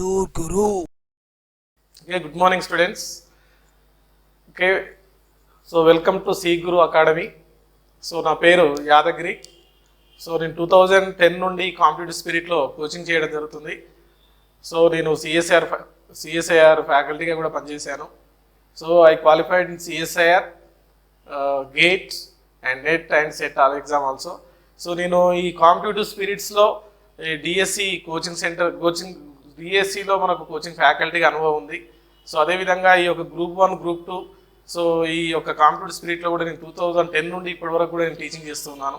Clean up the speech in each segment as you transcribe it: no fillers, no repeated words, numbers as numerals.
Guru. Okay, good morning students. Okay, so welcome to C Guru Academy. So నా పేరు Yadagiri. So నేను 2010 నుండి competitive స్పిరిట్లో coaching చేయడం జరుగుతుంది. సో నేను సిఎస్ఐఆర్ ఫ్యాకల్టీగా కూడా పనిచేశాను. So I qualified in CSIR gate and net and set all exam also. So నేను ఈ కాంపిటేటివ్ స్పిరిట్స్లో డిఎస్సి డిఎస్సిలో మనకు కోచింగ్ ఫ్యాకల్టీగా అనుభవం ఉంది. సో అదేవిధంగా ఈ యొక్క గ్రూప్ 1 గ్రూప్ 2 సో ఈ యొక్క కాంపిటేటివ్ స్పిరిట్లో కూడా నేను 2010 నుండి ఇప్పటి వరకు కూడా నేను టీచింగ్ చేస్తున్నాను.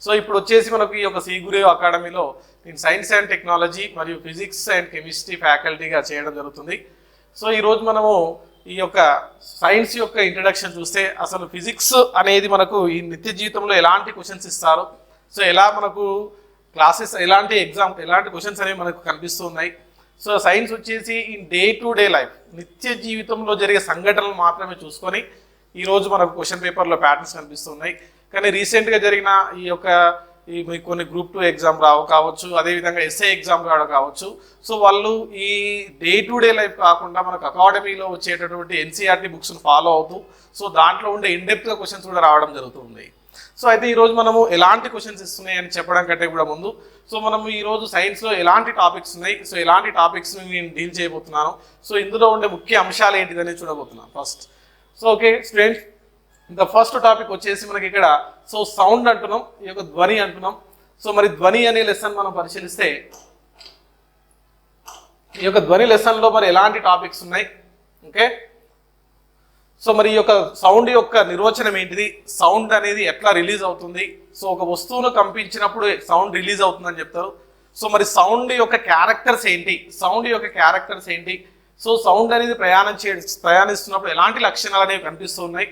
సో ఇప్పుడు వచ్చేసి మనకు ఈ యొక్క సి గురు అకాడమీలో నేను సైన్స్ అండ్ టెక్నాలజీ మరియు ఫిజిక్స్ అండ్ కెమిస్ట్రీ ఫ్యాకల్టీగా చేయడం జరుగుతుంది. సో ఈరోజు మనము ఈ యొక్క సైన్స్ యొక్క ఇంట్రడక్షన్ చూస్తే అసలు ఫిజిక్స్ అనేది మనకు ఈ నిత్య జీవితంలో ఎలాంటి క్వశ్చన్స్ ఇస్తారు, సో ఎలా మనకు క్లాసెస్ ఎలాంటి క్వశ్చన్స్ అనేవి మనకు కనిపిస్తూ ఉన్నాయి. సో సైన్స్ వచ్చేసి in day to day life నిత్య జీవితంలో జరిగే సంఘటనలు మాత్రమే చూసుకొని ఈరోజు మనకు క్వశ్చన్ పేపర్లో ప్యాటర్న్స్ కనిపిస్తున్నాయి. కానీ రీసెంట్గా జరిగిన ఈ యొక్క కొన్ని గ్రూప్ 2 ఎగ్జామ్ కావచ్చు, అదేవిధంగా ఎస్ఐ ఎగ్జామ్ కావచ్చు. సో వాళ్ళు ఈ డే టు డే లైఫ్ కాకుండా మనకు అకాడమీలో వచ్చేటటువంటి ఎన్సీఆర్టీ బుక్స్ని ఫాలో అవుతూ సో దాంట్లో ఉండే ఇన్డెప్త్గా క్వశ్చన్స్ కూడా రావడం జరుగుతుంది. సో అయితే ఈరోజు మనము ఎలాంటి క్వశ్చన్స్ ఇస్తున్నాయి అని చెప్పడం కంటే కూడా ముందు సో మనము ఈరోజు సైన్స్లో ఎలాంటి టాపిక్స్ ఉన్నాయి, సో ఎలాంటి టాపిక్స్ని నేను డీల్ చేయబోతున్నాను, సో ఇందులో ఉండే ముఖ్య అంశాలు ఏంటిదని చూడబోతున్నాను first. So okay students, the first topic వచ్చేసి మనకి ఇక్కడ సో సౌండ్ అంటున్నాం, ఈ యొక్క ధ్వని అంటున్నాం. సో మరి ధ్వని అనే లెసన్ మనం పరిశీలిస్తే ఈ యొక్క ధ్వని లెసన్లో మరి ఎలాంటి టాపిక్స్ ఉన్నాయి. ఓకే, సో మరి ఈ యొక్క సౌండ్ యొక్క నిర్వచనం ఏంటిది, సౌండ్ అనేది ఎట్లా రిలీజ్ అవుతుంది, సో ఒక వస్తువును కంపించినప్పుడు సౌండ్ రిలీజ్ అవుతుందని చెప్తారు. సో మరి సౌండ్ యొక్క క్యారెక్టర్స్ ఏంటి, సో సౌండ్ అనేది ప్రయాణిస్తున్నప్పుడు ఎలాంటి లక్షణాలు అనేవి కనిపిస్తున్నాయి.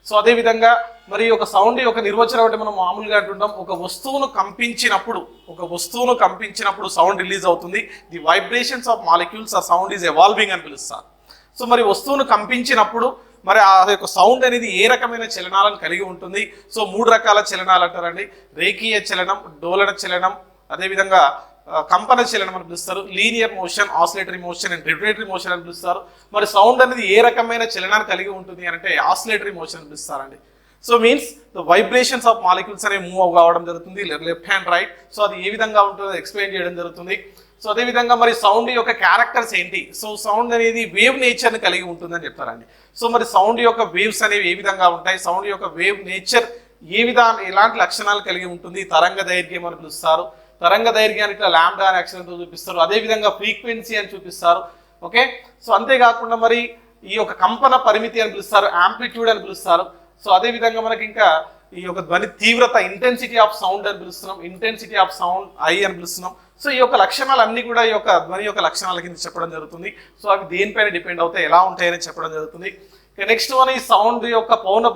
సో అదేవిధంగా మరి ఒక సౌండ్ యొక్క నిర్వచనం అంటే మనం మామూలుగా అంటుంటాం, ఒక వస్తువును కంపించినప్పుడు సౌండ్ రిలీజ్ అవుతుంది. ది వైబ్రేషన్స్ ఆఫ్ మాలిక్యూల్స్ ఆ సౌండ్ ఈజ్ ఎవాల్వింగ్ అని పిలుస్తారు. సో మరి వస్తువును కంపించినప్పుడు మరి ఆ యొక్క సౌండ్ అనేది ఏ రకమైన చలనాలను కలిగి ఉంటుంది. సో 3 రకాల చలనాలు అంటారండి, రేఖీయ చలనం, డోలన చలనం, అదేవిధంగా కంపన చలనం అని పిలుస్తారు, linear motion, oscillatory motion and rotatory motion అని పిలుస్తారు. మరి సౌండ్ అనేది ఏ రకమైన చలనాన్ని కలిగి ఉంటుంది అంటే ఆసిలేటరీ మోషన్ అని పిలుస్తారండి. So means the vibrations of molecules అనేవి మూవ్ కావడం జరుగుతుంది లెఫ్ట్ హ్యాండ్ రైట్. సో అది ఏ విధంగా ఉంటుందో ఎక్స్ప్లెయిన్ చేయడం జరుగుతుంది. సో అదేవిధంగా మరి సౌండ్ యొక్క క్యారెక్టర్స్ ఏంటి, సో సౌండ్ అనేది వేవ్ నేచర్ని కలిగి ఉంటుందని చెప్తారండి. సో మరి సౌండ్ యొక్క వేవ్స్ అనేవి ఏ విధంగా ఉంటాయి, సౌండ్ యొక్క వేవ్ నేచర్ ఎలాంటి లక్షణాలు కలిగి ఉంటుంది, తరంగ దైర్ఘ్యం అని పిలుస్తారు, తరంగ దైర్ఘ్యాన్ని ఇట్లా లాంబ్డా అనే అక్షరంతో చూపిస్తారు, అదేవిధంగా ఫ్రీక్వెన్సీ అని చూపిస్తారు. ఓకే, సో అంతేకాకుండా మరి ఈ యొక్క కంపన పరిమితి అని పిలుస్తారు, యాంప్లిట్యూడ్ అని పిలుస్తారు. సో అదేవిధంగా మనకి ఇంకా ఈ యొక్క ధ్వని తీవ్రత, ఇంటెన్సిటీ ఆఫ్ సౌండ్ అని పిలుస్తున్నాం, ఇంటెన్సిటీ ఆఫ్ సౌండ్ ఐ అని పిలుస్తున్నాం. సో ఈ యొక్క లక్షణాలన్నీ కూడా ఈ యొక్క ధ్వని యొక్క లక్షణాల కింద చెప్పడం జరుగుతుంది. సో అవి దేనిపైన డిపెండ్ అవుతాయి, ఎలా ఉంటాయని చెప్పడం జరుగుతుంది. నెక్స్ట్ వన్ ఈ సౌండ్ యొక్క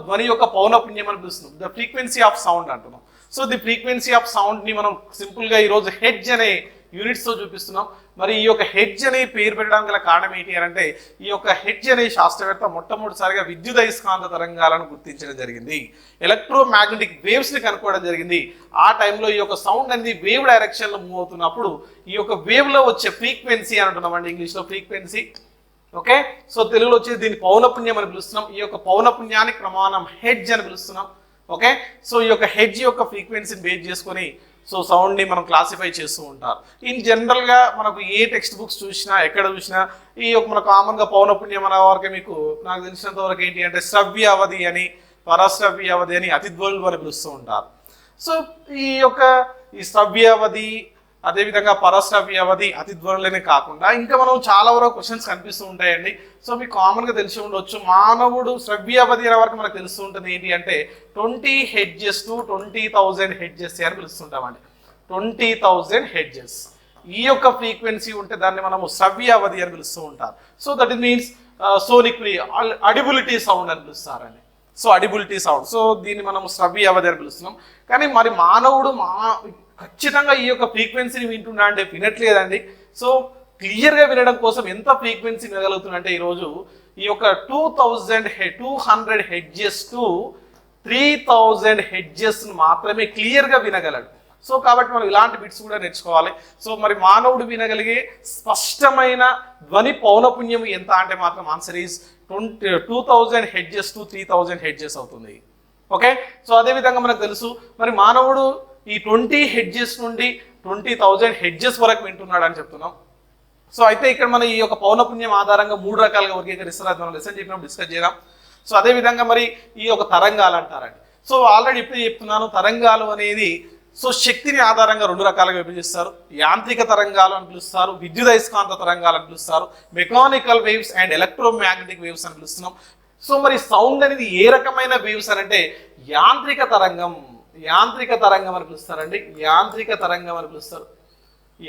ధ్వని యొక్క పౌనపున్యం అని పిలుస్తున్నాం, ద ఫ్రీక్వెన్సీ ఆఫ్ సౌండ్ అంటున్నాం. సో ది ఫ్రీక్వెన్సీ ఆఫ్ సౌండ్ని మనం సింపుల్గా ఈరోజు హెడ్జ్ అనే యూనిట్స్తో చూపిస్తున్నాం. మరి ఈ యొక్క హెడ్జ్ అనే పేరు పెట్టడానికి గల కారణం ఏంటి అని అంటే ఈ యొక్క హెడ్జ్ అనే శాస్త్రవేత్త మొట్టమొదటిసారిగా విద్యుదయస్కాంత తరంగాలను గుర్తించడం జరిగింది, ఎలక్ట్రోమాగ్నెటిక్ వేవ్స్ని కనుక్కోవడం జరిగింది. ఆ టైంలో ఈ యొక్క సౌండ్ అనేది వేవ్ డైరెక్షన్లో మూవ్ అవుతున్నప్పుడు ఈ యొక్క వేవ్లో వచ్చే ఫ్రీక్వెన్సీ అని అంటున్నామండి, ఇంగ్లీష్లో ఫ్రీక్వెన్సీ. ఓకే, సో తెలుగులో వచ్చేసి దీన్ని పౌనపున్యం అని పిలుస్తున్నాం. ఈ యొక్క పౌనపున్యానికి ప్రమాణం హెడ్జ్ అని పిలుస్తున్నాం. ఓకే, సో ఈ యొక్క హెడ్జ్ యొక్క ఫ్రీక్వెన్సీని బేస్ చేసుకొని సో సౌండ్ని మనం క్లాసిఫై చేస్తూ ఉంటారు. ఇన్ జనరల్గా మనకు ఏ టెక్స్ట్ బుక్స్ చూసినా ఎక్కడ చూసినా ఈ యొక్క మన కామన్గా పౌనపున్యం అనే వరకు మీకు నాకు తెలిసినంత వరకు ఏంటి అంటే శ్రవ్య అవధి అని, పరశ్రవ్య అవధి అని, అతిధ్వనులు అని పిలుస్తూ ఉంటారు. సో ఈ శ్రవ్య అవధి, అదేవిధంగా పరశ్రవ్య అవధి, అతిధ్వనులనే కాకుండా ఇంకా మనం చాలా వరకు క్వశ్చన్స్ కనిపిస్తూ ఉంటాయండి. సో మీకు కామన్గా తెలిసి ఉండొచ్చు, మానవుడు శ్రవ్య అవధి అనే వరకు మనకు తెలుస్తూ ఉంటుంది ఏంటి అంటే 20 హెడ్జెస్ టు 20,000 హెడ్జెస్ అని పిలుస్తుంటామండి. 20,000 హెడ్జెస్ ఈ యొక్క ఫ్రీక్వెన్సీ ఉంటే దాన్ని మనము శ్రవ్య అవధి అని పిలుస్తూ ఉంటారు. So that it means sonic audibility sound అని పిలుస్తారండి. సో అడిబిలిటీ సౌండ్, సో దీన్ని మనం శ్రవ్య అవధి అని పిలుస్తున్నాం. కానీ మరి మానవుడు ఖచ్చితంగా ఈ యొక్క ఫ్రీక్వెన్సీని వింటున్నా అంటే వినట్లేదండి. సో క్లియర్గా వినడం కోసం ఎంత ఫ్రీక్వెన్సీ వినగలుగుతున్నా అంటే ఈరోజు ఈ యొక్క 200 హెడ్జెస్ టు 3000 హెడ్జెస్ మాత్రమే క్లియర్గా వినగలడు. సో కాబట్టి మనం ఇలాంటి బిట్స్ కూడా నేర్చుకోవాలి. సో మరి మానవుడు వినగలిగే స్పష్టమైన ధ్వని పౌనపుణ్యం ఎంత అంటే మాత్రం answer is 2000 hedges to 3000 hedges అవుతుంది. ఓకే, సో అదేవిధంగా మనకు తెలుసు మరి మానవుడు ఈ 20 హెడ్జెస్ నుండి 20,000 హెడ్జెస్ వరకు వింటున్నాడు అని చెప్తున్నాం. సో అయితే ఇక్కడ మనం ఈ యొక్క పౌనపుణ్యం ఆధారంగా 3 రకాలుగా వర్గీకరిస్తారు. అది మనం లెసన్ చెప్పినప్పుడు డిస్కస్ చేద్దాం. సో అదేవిధంగా మరి ఈ యొక్క తరంగాలు అంటారండి. సో ఆల్రెడీ ఇప్పుడు చెప్తున్నాను, తరంగాలు అనేది సో శక్తిని ఆధారంగా 2 రకాలుగా విభజిస్తారు. యాంత్రిక తరంగాలు అని పిలుస్తారు, విద్యుదయస్కాంత తరంగాలు అని పిలుస్తారు, mechanical waves and electromagnetic waves అని పిలుస్తున్నాం. సో మరి సౌండ్ అనేది ఏ రకమైన వేవ్స్ అని అంటే యాంత్రిక తరంగం అని పిలుస్తారండి. యాంత్రిక తరంగం అని పిలుస్తారు,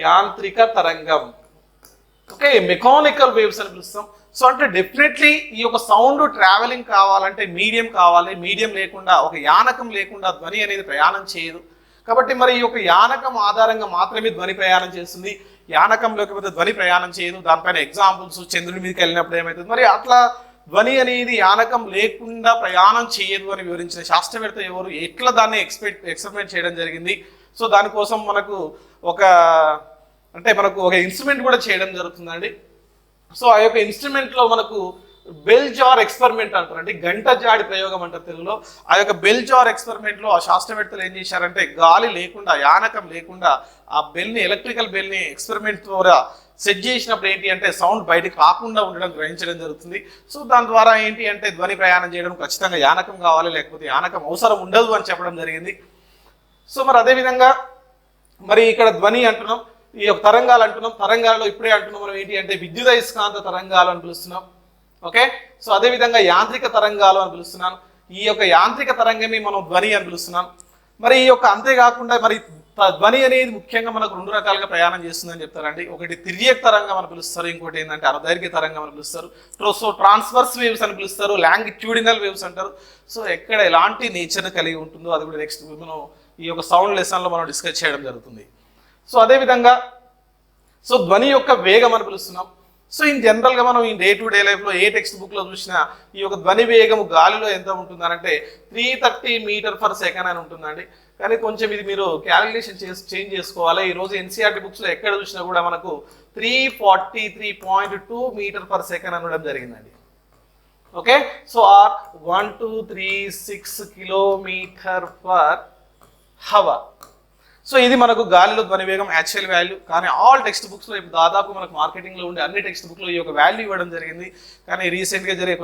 యాంత్రిక తరంగం. ఓకే, మెకానికల్ వేవ్స్ అని పిలుస్తాం. సో అంటే డెఫినెట్లీ ఈ యొక్క సౌండ్ ట్రావెలింగ్ కావాలంటే మీడియం కావాలి. మీడియం లేకుండా, ఒక యానకం లేకుండా ధ్వని అనేది ప్రయాణం చేయదు. కాబట్టి మరి ఈ యొక్క యానకం ఆధారంగా మాత్రమే ధ్వని ప్రయాణం చేస్తుంది. యానకం లేకపోతే ధ్వని ప్రయాణం చేయదు. దానిపైన ఎగ్జాంపుల్స్ చంద్రుడి మీదకి వెళ్ళినప్పుడు ఏమవుతుంది, మరి అట్లా ధ్వని అనేది యానకం లేకుండా ప్రయాణం చేయదు అని వివరించిన శాస్త్రవేత్త ఎవరు, ఎట్లా దాన్ని ఎక్స్పెరిమెంట్ చేయడం జరిగింది. సో దానికోసం మనకు ఒక ఇన్స్ట్రుమెంట్ కూడా చేయడం జరుగుతుందండి. సో ఆ యొక్క ఇన్స్ట్రుమెంట్లో మనకు బెల్ జార్ ఎక్స్పెరిమెంట్ అంటారు, అంటే గంట జాడి ప్రయోగం అంటారు తెలుగులో. ఆ యొక్క బెల్ జార్ ఎక్స్పెరిమెంట్లో ఆ శాస్త్రవేత్తలు ఏం చేశారంటే గాలి లేకుండా, యానకం లేకుండా ఆ బెల్ని, ఎలక్ట్రికల్ బెల్ని ఎక్స్పెరిమెంట్ ద్వారా సెట్ చేసినప్పుడు ఏంటి అంటే సౌండ్ బయటకు రాకుండా ఉండడం గ్రహించడం జరుగుతుంది. సో దాని ద్వారా ఏంటి అంటే ధ్వని ప్రయాణం చేయడం ఖచ్చితంగా యానకం కావాలి, లేకపోతే యానకం అవసరం ఉండదు అని చెప్పడం జరిగింది. సో మరి అదేవిధంగా మరి ఇక్కడ ధ్వని అంటున్నాం, ఈ యొక్క తరంగాలు అంటున్నాం. తరంగాలలో ఇప్పుడే అంటున్నాం మనం ఏంటి అంటే విద్యుదయస్కాంత తరంగాలు అని పిలుస్తున్నాం. ఓకే, సో అదేవిధంగా యాంత్రిక తరంగాలు అని పిలుస్తున్నాను. ఈ యొక్క యాంత్రిక తరంగమే మనం ధ్వని అని పిలుస్తున్నాం. మరి ఈ యొక్క అంతేకాకుండా మరి ధ్వని అనేది ముఖ్యంగా మనకు 2 రకాలుగా ప్రయాణం చేస్తుందని చెప్తారండి. ఒకటి తిర్యక్ తరంగం అని పిలుస్తారు, ఇంకోటి ఏంటంటే అర్ధదైర్ఘ్య తరంగం అని పిలుస్తారు. సో ట్రాన్స్వర్స్ వేవ్స్ అని పిలుస్తారు, లాంగిట్యూడినల్ వేవ్స్ అంటారు. సో ఎక్కడ ఎలాంటి నేచర్ కలిగి ఉంటుందో అది కూడా నెక్స్ట్ మనం ఈ యొక్క సౌండ్ లెసన్లో మనం డిస్కస్ చేయడం జరుగుతుంది. సో అదేవిధంగా సో ధ్వని యొక్క వేగం అని పిలుస్తున్నాం. సో ఇన్ జనరల్గా మనం ఈ డే టు డే లైఫ్లో ఏ టెక్స్ట్ బుక్లో చూసినా ఈ యొక్క ధ్వని వేగము గాలిలో ఎంత ఉంటుందనంటే 330 మీటర్ పర్ సెకండ్ అని ఉంటుందండి. కానీ కొంచెం ఇది మీరు క్యాలిక్యులేషన్ చేంజ్ చేసుకోవాలి. ఈరోజు ఎన్సీఆర్టీ బుక్స్లో ఎక్కడ చూసినా కూడా మనకు 343.2 మీటర్ పర్ సెకండ్ అనడం జరిగిందండి. Okay, so or 1236 kilometre per hour. So ఇది మనకు గాలిలో ధ్వని వేగం యాక్చువల్ వాల్యూ. కానీ ఆల్ టెక్స్ట్ బుక్స్లో ఇప్పుడు దాదాపు మనకు మార్కెటింగ్లో ఉండే అన్ని టెక్స్ట్ బుక్లో ఈ యొక్క వాల్యూ ఇవ్వడం జరిగింది. కానీ రీసెంట్గా జరిగే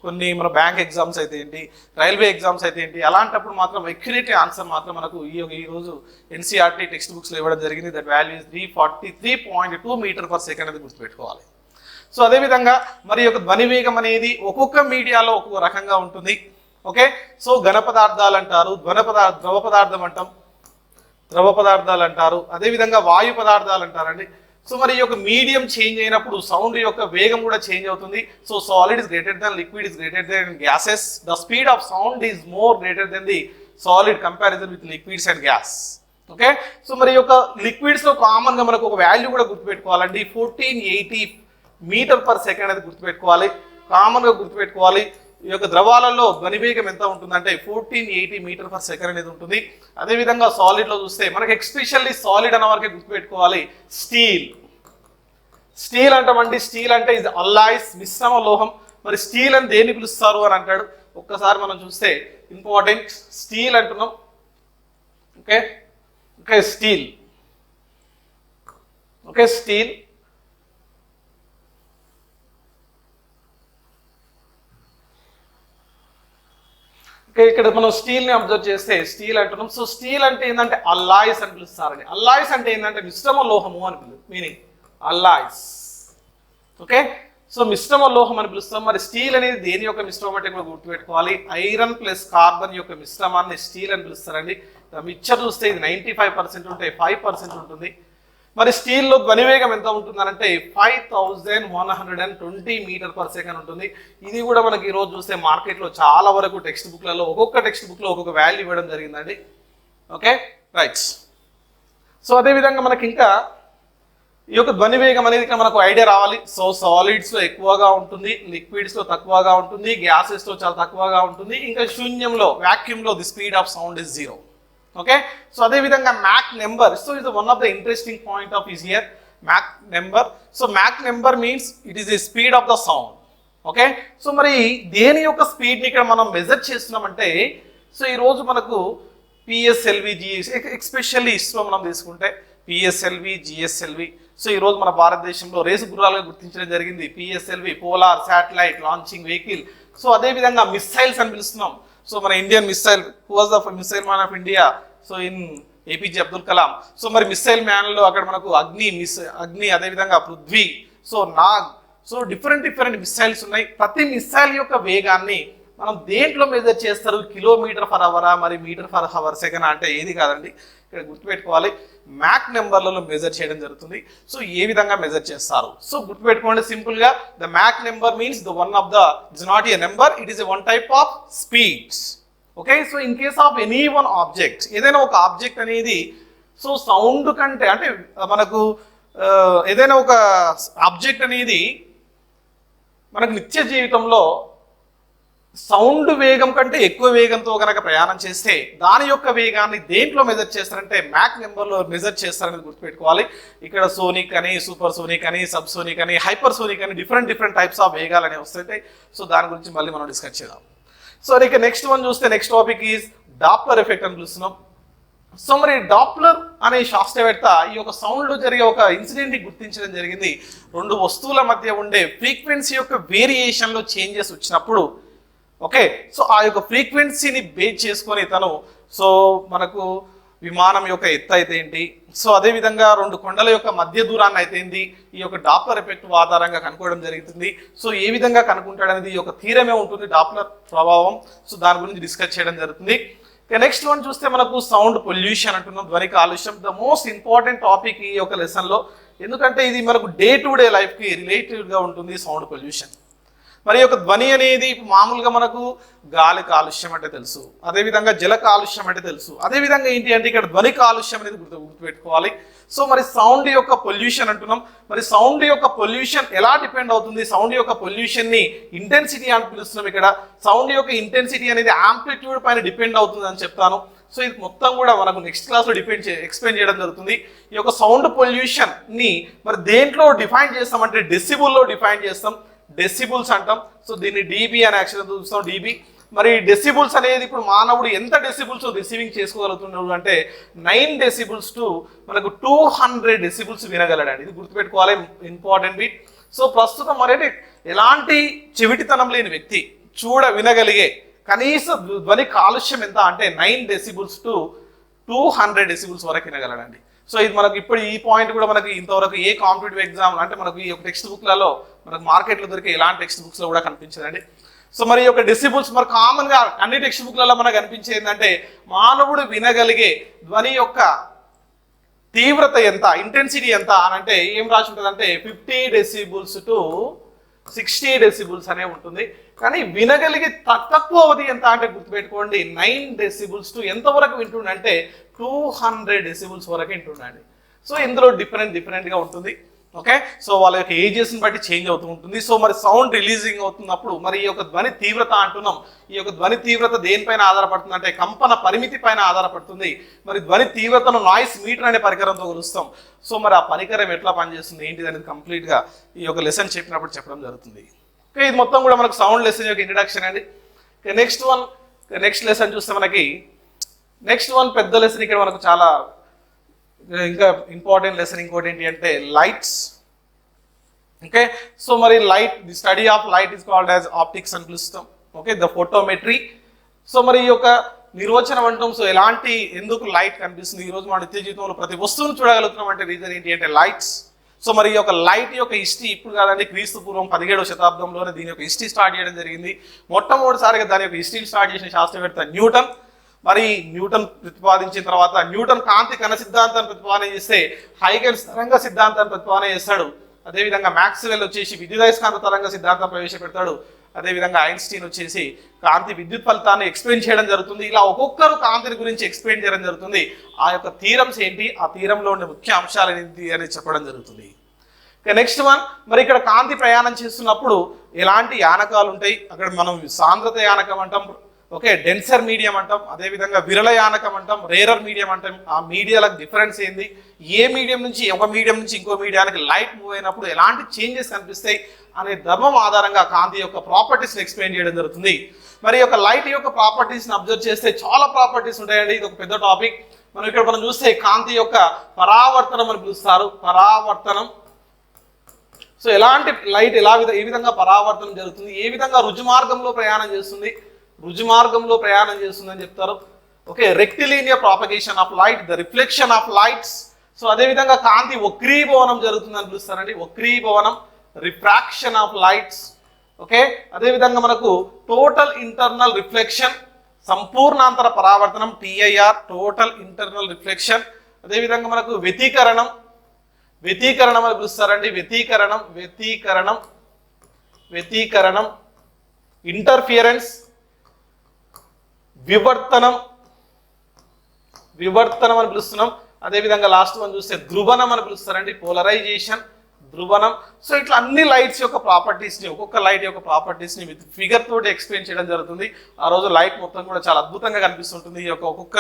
కొన్ని మన బ్యాంక్ ఎగ్జామ్స్ అయితే ఏంటి, రైల్వే ఎగ్జామ్స్ అయితే ఏంటి, అలాంటప్పుడు మాత్రం ఎక్యురేట్ ఆన్సర్ మాత్రం మనకు ఈరోజు ఎన్సీఆర్టీ టెక్స్ట్ బుక్స్లో ఇవ్వడం జరిగింది. That value is 343.2 metre per second అనేది గుర్తుపెట్టుకోవాలి. సో అదేవిధంగా మరి యొక్క ధ్వని వేగం అనేది ఒక్కొక్క మీడియాలో ఒక్కొక్క రకంగా ఉంటుంది. ఓకే, సో ఘన పదార్థాలు అంటారు, ద్రవ పదార్థం అంటాం, ద్రవ పదార్థాలు అంటారు, అదేవిధంగా వాయు పదార్థాలు అంటారండి. సో మరి ఈ యొక్క మీడియం చేంజ్ అయినప్పుడు సౌండ్ యొక్క వేగం కూడా చేంజ్ అవుతుంది. So solid is greater than liquid is greater than gases. The speed of sound is more greater than the solid comparison with liquids and gas. Okay, so మరి ఈ యొక్క లిక్విడ్స్లో కామన్గా మనకు ఒక వాల్యూ కూడా గుర్తుపెట్టుకోవాలండి, 1480 మీటర్ పర్ సెకండ్ అనేది గుర్తుపెట్టుకోవాలి, కామన్గా గుర్తుపెట్టుకోవాలి. ఈ యొక్క ద్రవాలలో ధ్వని వేగం ఎంత ఉంటుందంటే 1480 మీటర్ పర్ సెకండ్ అనేది ఉంటుంది. అదేవిధంగా సాలిడ్లో చూస్తే మనకి ఎక్స్పెషల్లీ సాలిడ్ అన్న వరకే గుర్తుపెట్టుకోవాలి. స్టీల్ అంటామండి. స్టీల్ అంటే ఇది అల్లాయిస్, మిశ్రమ లోహం. మరి స్టీల్ అని దేన్ని పిలుస్తారు అని అంటాడు. ఒక్కసారి మనం చూస్తే ఇంపార్టెంట్, స్టీల్ అంటున్నాం. Okay, steel. Okay, steel. ఇక్కడ మనం స్టీల్ని అబ్జర్వ్ చేస్తే స్టీల్ అంటున్నాం. సో స్టీల్ అంటే ఏంటంటే అల్లాయిస్ అని పిలుస్తారండి. అల్లాయిస్ అంటే ఏంటంటే మిశ్రమ లోహము అని మీనింగ్ అల్లాయిస్. ఓకే, సో మిశ్రమ లోహం అని పిలుస్తాం. మరి స్టీల్ అనేది దేని యొక్క మిశ్రమం అంటే కూడా గుర్తుపెట్టుకోవాలి. ఐరన్ ప్లస్ కార్బన్ యొక్క మిశ్రమాన్ని స్టీల్ అని పిలుస్తారండి. మిక్చర్ చూస్తే ఇది 95% ఉంటే 5% ఉంటుంది. మరి స్టీల్లో ధ్వని వేగం ఎంత ఉంటుందనంటే 5120 మీటర్ పర్ సెకండ్ ఉంటుంది. ఇది కూడా మనకి ఈరోజు చూస్తే మార్కెట్లో చాలా వరకు టెక్స్ట్ బుక్లలో ఒక్కొక్క టెక్స్ట్ బుక్లో ఒక్కొక్క వాల్యూ ఇవ్వడం జరిగిందండి. Okay, right. సో అదేవిధంగా మనకి ఇంకా ఈ యొక్క ధ్వని వేగం అనేది ఇక్కడ మనకు ఐడియా రావాలి. సో సాలిడ్స్లో ఎక్కువగా ఉంటుంది, లిక్విడ్స్లో తక్కువగా ఉంటుంది, గ్యాసెస్లో చాలా తక్కువగా ఉంటుంది, ఇంకా శూన్యంలో వ్యాక్యూమ్లో the speed of sound is 0. Okay, so అదే విధంగా మ్యాక్ నెంబర్. సో ఇది one of the interesting point of is here mach number. So mach number means it is the speed of the sound. Okay, so మరి దేని యొక్క స్పీడ్ని ఇక్కడ మనం measure చేస్తున్నామంటే, so ఈరోజు మనకు పిఎస్ఎల్వి జిఎస్ ఎస్పెషల్లీ ఇస్రో మనం తీసుకుంటే పిఎస్ఎల్వి జిఎస్ఎల్వి. సో ఈరోజు మన భారతదేశంలో రేసు గుర్రాలుగా గుర్తించడం జరిగింది. PSLV polar satellite launching vehicle. So అదేవిధంగా మిస్సైల్స్ అని పిలుస్తున్నాం. సో మన Indian missile, who was the missile man of India? So in APJ Abdul Kalam. So మరి మిస్సైల్ మ్యాన్లో అక్కడ మనకు అగ్ని అదేవిధంగా Prithvi, so Nag, so different missiles ఉన్నాయి. ప్రతి మిస్సైల్ యొక్క వేగాన్ని మనం దేంట్లో మెజర్ చేస్తారు? కిలోమీటర్ ఫర్ అవరా, మరి మీటర్ ఫర్ అవర్ సెకండ్ అంటే ఏది కాదండి, ఇక్కడ గుర్తుపెట్టుకోవాలి మ్యాక్ నెంబర్లలో మెజర్ చేయడం జరుగుతుంది. సో ఏ విధంగా మెజర్ చేస్తారు? సో గుర్తుపెట్టుకోండి సింపుల్ గా, the mach number means the one of the it's not a number, it is a one type of speeds. Okay, so in case of any one object, ఏదైనా ఒక object అనేది so sound కంటే అంటే మనకు ఏదైనా ఒక object అనేది మనకు నిత్య జీవితంలో సౌండ్ వేగం కంటే ఎక్కువ వేగంతో కనుక ప్రయాణం చేస్తే దాని యొక్క వేగాన్ని దేంట్లో మెజర్ చేస్తారంటే మ్యాక్ నెంబర్లో మెజర్ చేస్తారనేది గుర్తుపెట్టుకోవాలి. ఇక్కడ సోనిక్ అని, సూపర్ సోనిక్ అని, సబ్ సోనిక్ అని, హైపర్ సోనిక్ అని డిఫరెంట్ టైప్స్ ఆఫ్ వేగాలు అనేవి వస్తాయి. సో దాని గురించి మళ్ళీ మనం డిస్కస్ చేద్దాం. సో ఇక నెక్స్ట్ వన్ చూస్తే next topic is Doppler effect అని పిలుస్తున్నాం. సో మరి డాప్లర్ అనే శాస్త్రవేత్త ఈ యొక్క సౌండ్లో జరిగే ఒక ఇన్సిడెంట్ని గుర్తించడం జరిగింది. రెండు వస్తువుల మధ్య ఉండే ఫ్రీక్వెన్సీ యొక్క వేరియేషన్లో చేంజెస్ వచ్చినప్పుడు, ఓకే, సో ఆ యొక్క ఫ్రీక్వెన్సీని బేస్ చేసుకొని తను సో మనకు విమానం యొక్క ఎత్తు అయితే ఏంటి, సో అదేవిధంగా రెండు కొండల యొక్క మధ్య దూరాన్ని అయితే ఏంటి, ఈ యొక్క డాప్లర్ ఎఫెక్ట్ ఆధారంగా కనుక్కోవడం జరుగుతుంది. సో ఏ విధంగా కనుక్కుంటాడనేది ఈ యొక్క థీరమే ఉంటుంది డాప్లర్ ప్రభావం. సో దాని గురించి డిస్కస్ చేయడం జరుగుతుంది. ఇక నెక్స్ట్ వన్ చూస్తే మనకు సౌండ్ పొల్యూషన్ అంటున్నాం, ధ్వని కాలుష్యం. ద మోస్ట్ ఇంపార్టెంట్ టాపిక్ ఈ యొక్క లెసన్లో, ఎందుకంటే ఇది మనకు డే టు డే లైఫ్కి రిలేటెడ్గా ఉంటుంది సౌండ్ పొల్యూషన్. మరి యొక్క ధ్వని అనేది మామూలుగా మనకు గాలి కాలుష్యం అంటే తెలుసు, అదేవిధంగా జల కాలుష్యం అంటే తెలుసు, అదేవిధంగా ఏంటి అంటే ఇక్కడ ధ్వని కాలుష్యం అనేది గుర్తుపెట్టుకోవాలి. సో మరి సౌండ్ యొక్క పొల్యూషన్ అంటున్నాం. మరి సౌండ్ యొక్క పొల్యూషన్ ఎలా డిపెండ్ అవుతుంది? సౌండ్ యొక్క పొల్యూషన్ ని ఇంటెన్సిటీ అని పిలుస్తున్నాం. ఇక్కడ సౌండ్ యొక్క ఇంటెన్సిటీ అనేది ఆంప్లిట్యూడ్ పైన డిపెండ్ అవుతుంది అని చెప్తాను. సో ఇది మొత్తం కూడా మనకు నెక్స్ట్ క్లాస్లో ఎక్స్ప్లెయిన్ చేయడం జరుగుతుంది. ఈ యొక్క సౌండ్ పొల్యూషన్ ని మరి దేంట్లో డిఫైన్ చేస్తామంటే డెసిబుల్లో డిఫైన్ చేస్తాం, డెసిబుల్స్ అంటాం. సో దీన్ని డీబీ అనే అక్షరం చూస్తాం, డీబీ. మరి డెసిబుల్స్ అనేది ఇప్పుడు మానవుడు ఎంత డెసిబుల్స్ రిసీవింగ్ చేసుకోగలుగుతున్నాడు అంటే 9 డెసిబుల్స్ టు మనకు 200 డెసిబుల్స్ వినగలడండి. ఇది గుర్తుపెట్టుకోవాలి, ఇంపార్టెంట్ బిట్. సో ప్రస్తుతం మరి ఎలాంటి చెవిటితనం లేని వ్యక్తి వినగలిగే కనీస ధ్వని కాలుష్యం ఎంత అంటే 9 డెసిబుల్స్ టు 200 డెసిబుల్స్ వరకు వినగలడండి. సో ఇది మనకు ఇప్పుడు ఈ పాయింట్ కూడా మనకి ఇంతవరకు ఏ కాంపిటేటివ్ ఎగ్జామ్ అంటే మనకు ఈ యొక్క టెక్స్ట్ బుక్లలో మనకు మార్కెట్లో దొరికే ఎలాంటి టెక్స్ట్ బుక్స్లో కూడా కనిపించదండి. సో మరి ఈ యొక్క డెసిబుల్స్ మరి కామన్గా అన్ని టెక్స్ట్ బుక్లలో మనకు కనిపించేది ఏంటంటే మానవుడు వినగలిగే ధ్వని యొక్క తీవ్రత ఎంత, ఇంటెన్సిటీ ఎంత అని అంటే ఏం రాసి ఉంటుంది అంటే 50 డెసిబుల్స్ టు 60 డెసిబుల్స్ అనే ఉంటుంది. కానీ వినగలిగే తక్కువ అవధి ఎంత అంటే గుర్తుపెట్టుకోండి 9 డెసిబుల్స్ టు ఎంతవరకు వింటుండంటే 200 డెసిబుల్స్ వరకు వింటుండండి. సో ఇందులో డిఫరెంట్గా ఉంటుంది. ఓకే, సో వాళ్ళ యొక్క ఏజెస్ని బట్టి చేంజ్ అవుతూ ఉంటుంది. సో మరి సౌండ్ రిలీజింగ్ అవుతున్నప్పుడు మరి ఈ యొక్క ధ్వని తీవ్రత అంటున్నాం. ఈ యొక్క ధ్వని తీవ్రత దేనిపైన ఆధారపడుతుంది అంటే కంపన పరిమితి పైన ఆధారపడుతుంది. మరి ధ్వని తీవ్రతను నాయిస్ మీటర్ అనే పరికరంతో కొలుస్తాం. సో మరి ఆ పరికరం ఎట్లా పనిచేస్తుంది ఏంటిది అనేది కంప్లీట్గా ఈ యొక్క లెసన్ చెప్పినప్పుడు చెప్పడం జరుగుతుంది. ఓకే, ఇది మొత్తం కూడా మనకు సౌండ్ లెసన్ యొక్క ఇంట్రడక్షన్ అండి. నెక్స్ట్ లెసన్ చూస్తే మనకి నెక్స్ట్ వన్ పెద్ద లెసన్ ఇక్కడ మనకు చాలా ఇంకా ఇంపార్టెంట్ లెసన్ ఇంకోటి ఏంటి అంటే లైట్స్. ఓకే, సో మరి light, the study of light is called as optics అని పిలుస్తాం. Okay, the photometry. సో మరి ఈ యొక్క నిర్వచనం అంటాం. సో ఎందుకు లైట్ కనిపిస్తుంది? ఈ రోజు మన నిత్య జీవితంలో ప్రతి వస్తువును చూడగలుగుతున్నాం అంటే రీజన్ ఏంటి అంటే లైట్స్. సో మరి ఈ యొక్క లైట్ యొక్క హిస్టరీ ఇప్పుడు కాదండి, క్రీస్తు పూర్వం 17వ శతాబ్దంలోనే దీని యొక్క హిస్టరీ స్టార్ట్ చేయడం జరిగింది. మొట్టమొదటిసారిగా దాని యొక్క హిస్టరీ స్టార్ట్ చేసిన శాస్త్రవేత్త న్యూటన్. మరి న్యూటన్ ప్రతిపాదించిన తర్వాత న్యూటన్ కాంతి కణ సిద్ధాంతాన్ని ప్రతిపాదన చేస్తే హైగెన్స్ తరంగ సిద్ధాంతాన్ని ప్రతిపాదన చేస్తాడు. అదేవిధంగా మ్యాక్స్వెల్ వచ్చేసి విద్యుదయస్కాంత తరంగ సిద్ధాంతం ప్రవేశపెడతాడు. అదేవిధంగా ఐన్స్టీన్ వచ్చేసి కాంతి విద్యుత్ ఫలితాన్ని ఎక్స్ప్లెయిన్ చేయడం జరుగుతుంది. ఇలా ఒక్కొక్కరు కాంతిని గురించి ఎక్స్ప్లెయిన్ చేయడం జరుగుతుంది. ఆ యొక్క థీరమ్స్ ఏంటి, ఆ థీరంలో ఉండే ముఖ్య అంశాలు ఏంటి అని చెప్పడం జరుగుతుంది. నెక్స్ట్ వన్, మరి ఇక్కడ కాంతి ప్రయాణం చేస్తున్నప్పుడు ఎలాంటి యానకాలు ఉంటాయి? అక్కడ మనం సాంద్రత యానకం అంటాం, ఓకే, డెన్సర్ మీడియం అంటాం, అదేవిధంగా విరళయానకం అంటాం, రేరర్ మీడియం అంటాం. ఆ మీడియాలకు డిఫరెన్స్ ఏంది, ఏ మీడియం నుంచి ఒక మీడియం నుంచి ఇంకో మీడియానికి లైట్ మూవ్ అయినప్పుడు ఎలాంటి చేంజెస్ కనిపిస్తాయి అనే ధర్మం ఆధారంగా కాంతి యొక్క ప్రాపర్టీస్ని ఎక్స్ప్లెయిన్ చేయడం జరుగుతుంది. మరి యొక్క లైట్ యొక్క ప్రాపర్టీస్ని అబ్జర్వ్ చేస్తే చాలా ప్రాపర్టీస్ ఉంటాయండి. ఇది ఒక పెద్ద టాపిక్. మనం చూస్తే కాంతి యొక్క పరావర్తనం అని పిలుస్తారు, పరావర్తనం. సో ఎలాంటి లైట్ ఏ విధంగా పరావర్తనం జరుగుతుంది, ఏ విధంగా రుజుమార్గంలో ప్రయాణం చేస్తుంది, రుజుమార్గంలో ప్రయాణం చేస్తుంది అని చెప్తారు. Okay, rectilinear propagation of light, the reflection of lights. So అదేవిధంగా కాంతి వక్రీభవనం జరుగుతుంది అని పిలుస్తారండి, వక్రీభవనం, రిఫ్రాక్షన్ ఆఫ్ లైట్స్. ఓకే, అదేవిధంగా మనకు టోటల్ ఇంటర్నల్ రిఫ్లెక్షన్, సంపూర్ణాంతర పరావర్తనం, టిఐఆర్, టోటల్ ఇంటర్నల్ రిఫ్లెక్షన్. అదేవిధంగా మనకు వ్యతికరణం, వ్యతికరణం అని పిలుస్తారండి, వ్యతికరణం, వ్యతికరణం, వ్యతికరణం, ఇంటర్ఫియరెన్స్, వివర్తనం, వివర్తనం అని పిలుస్తున్నాం. అదేవిధంగా లాస్ట్ వన్ చూస్తే ధ్రువణం అని పిలుస్తారండి, పోలరైజేషన్, ధ్రువణం. సో ఇట్లా అన్ని లైట్స్ యొక్క ప్రాపర్టీస్ని, ఒక్కొక్క లైట్ యొక్క ప్రాపర్టీస్ని విత్ ఫిగర్ తోటి ఎక్స్ప్లెయిన్ చేయడం జరుగుతుంది. ఆ రోజు లైట్ మొత్తం కూడా చాలా అద్భుతంగా కనిపిస్తుంటుంది. ఈ యొక్క ఒక్కొక్క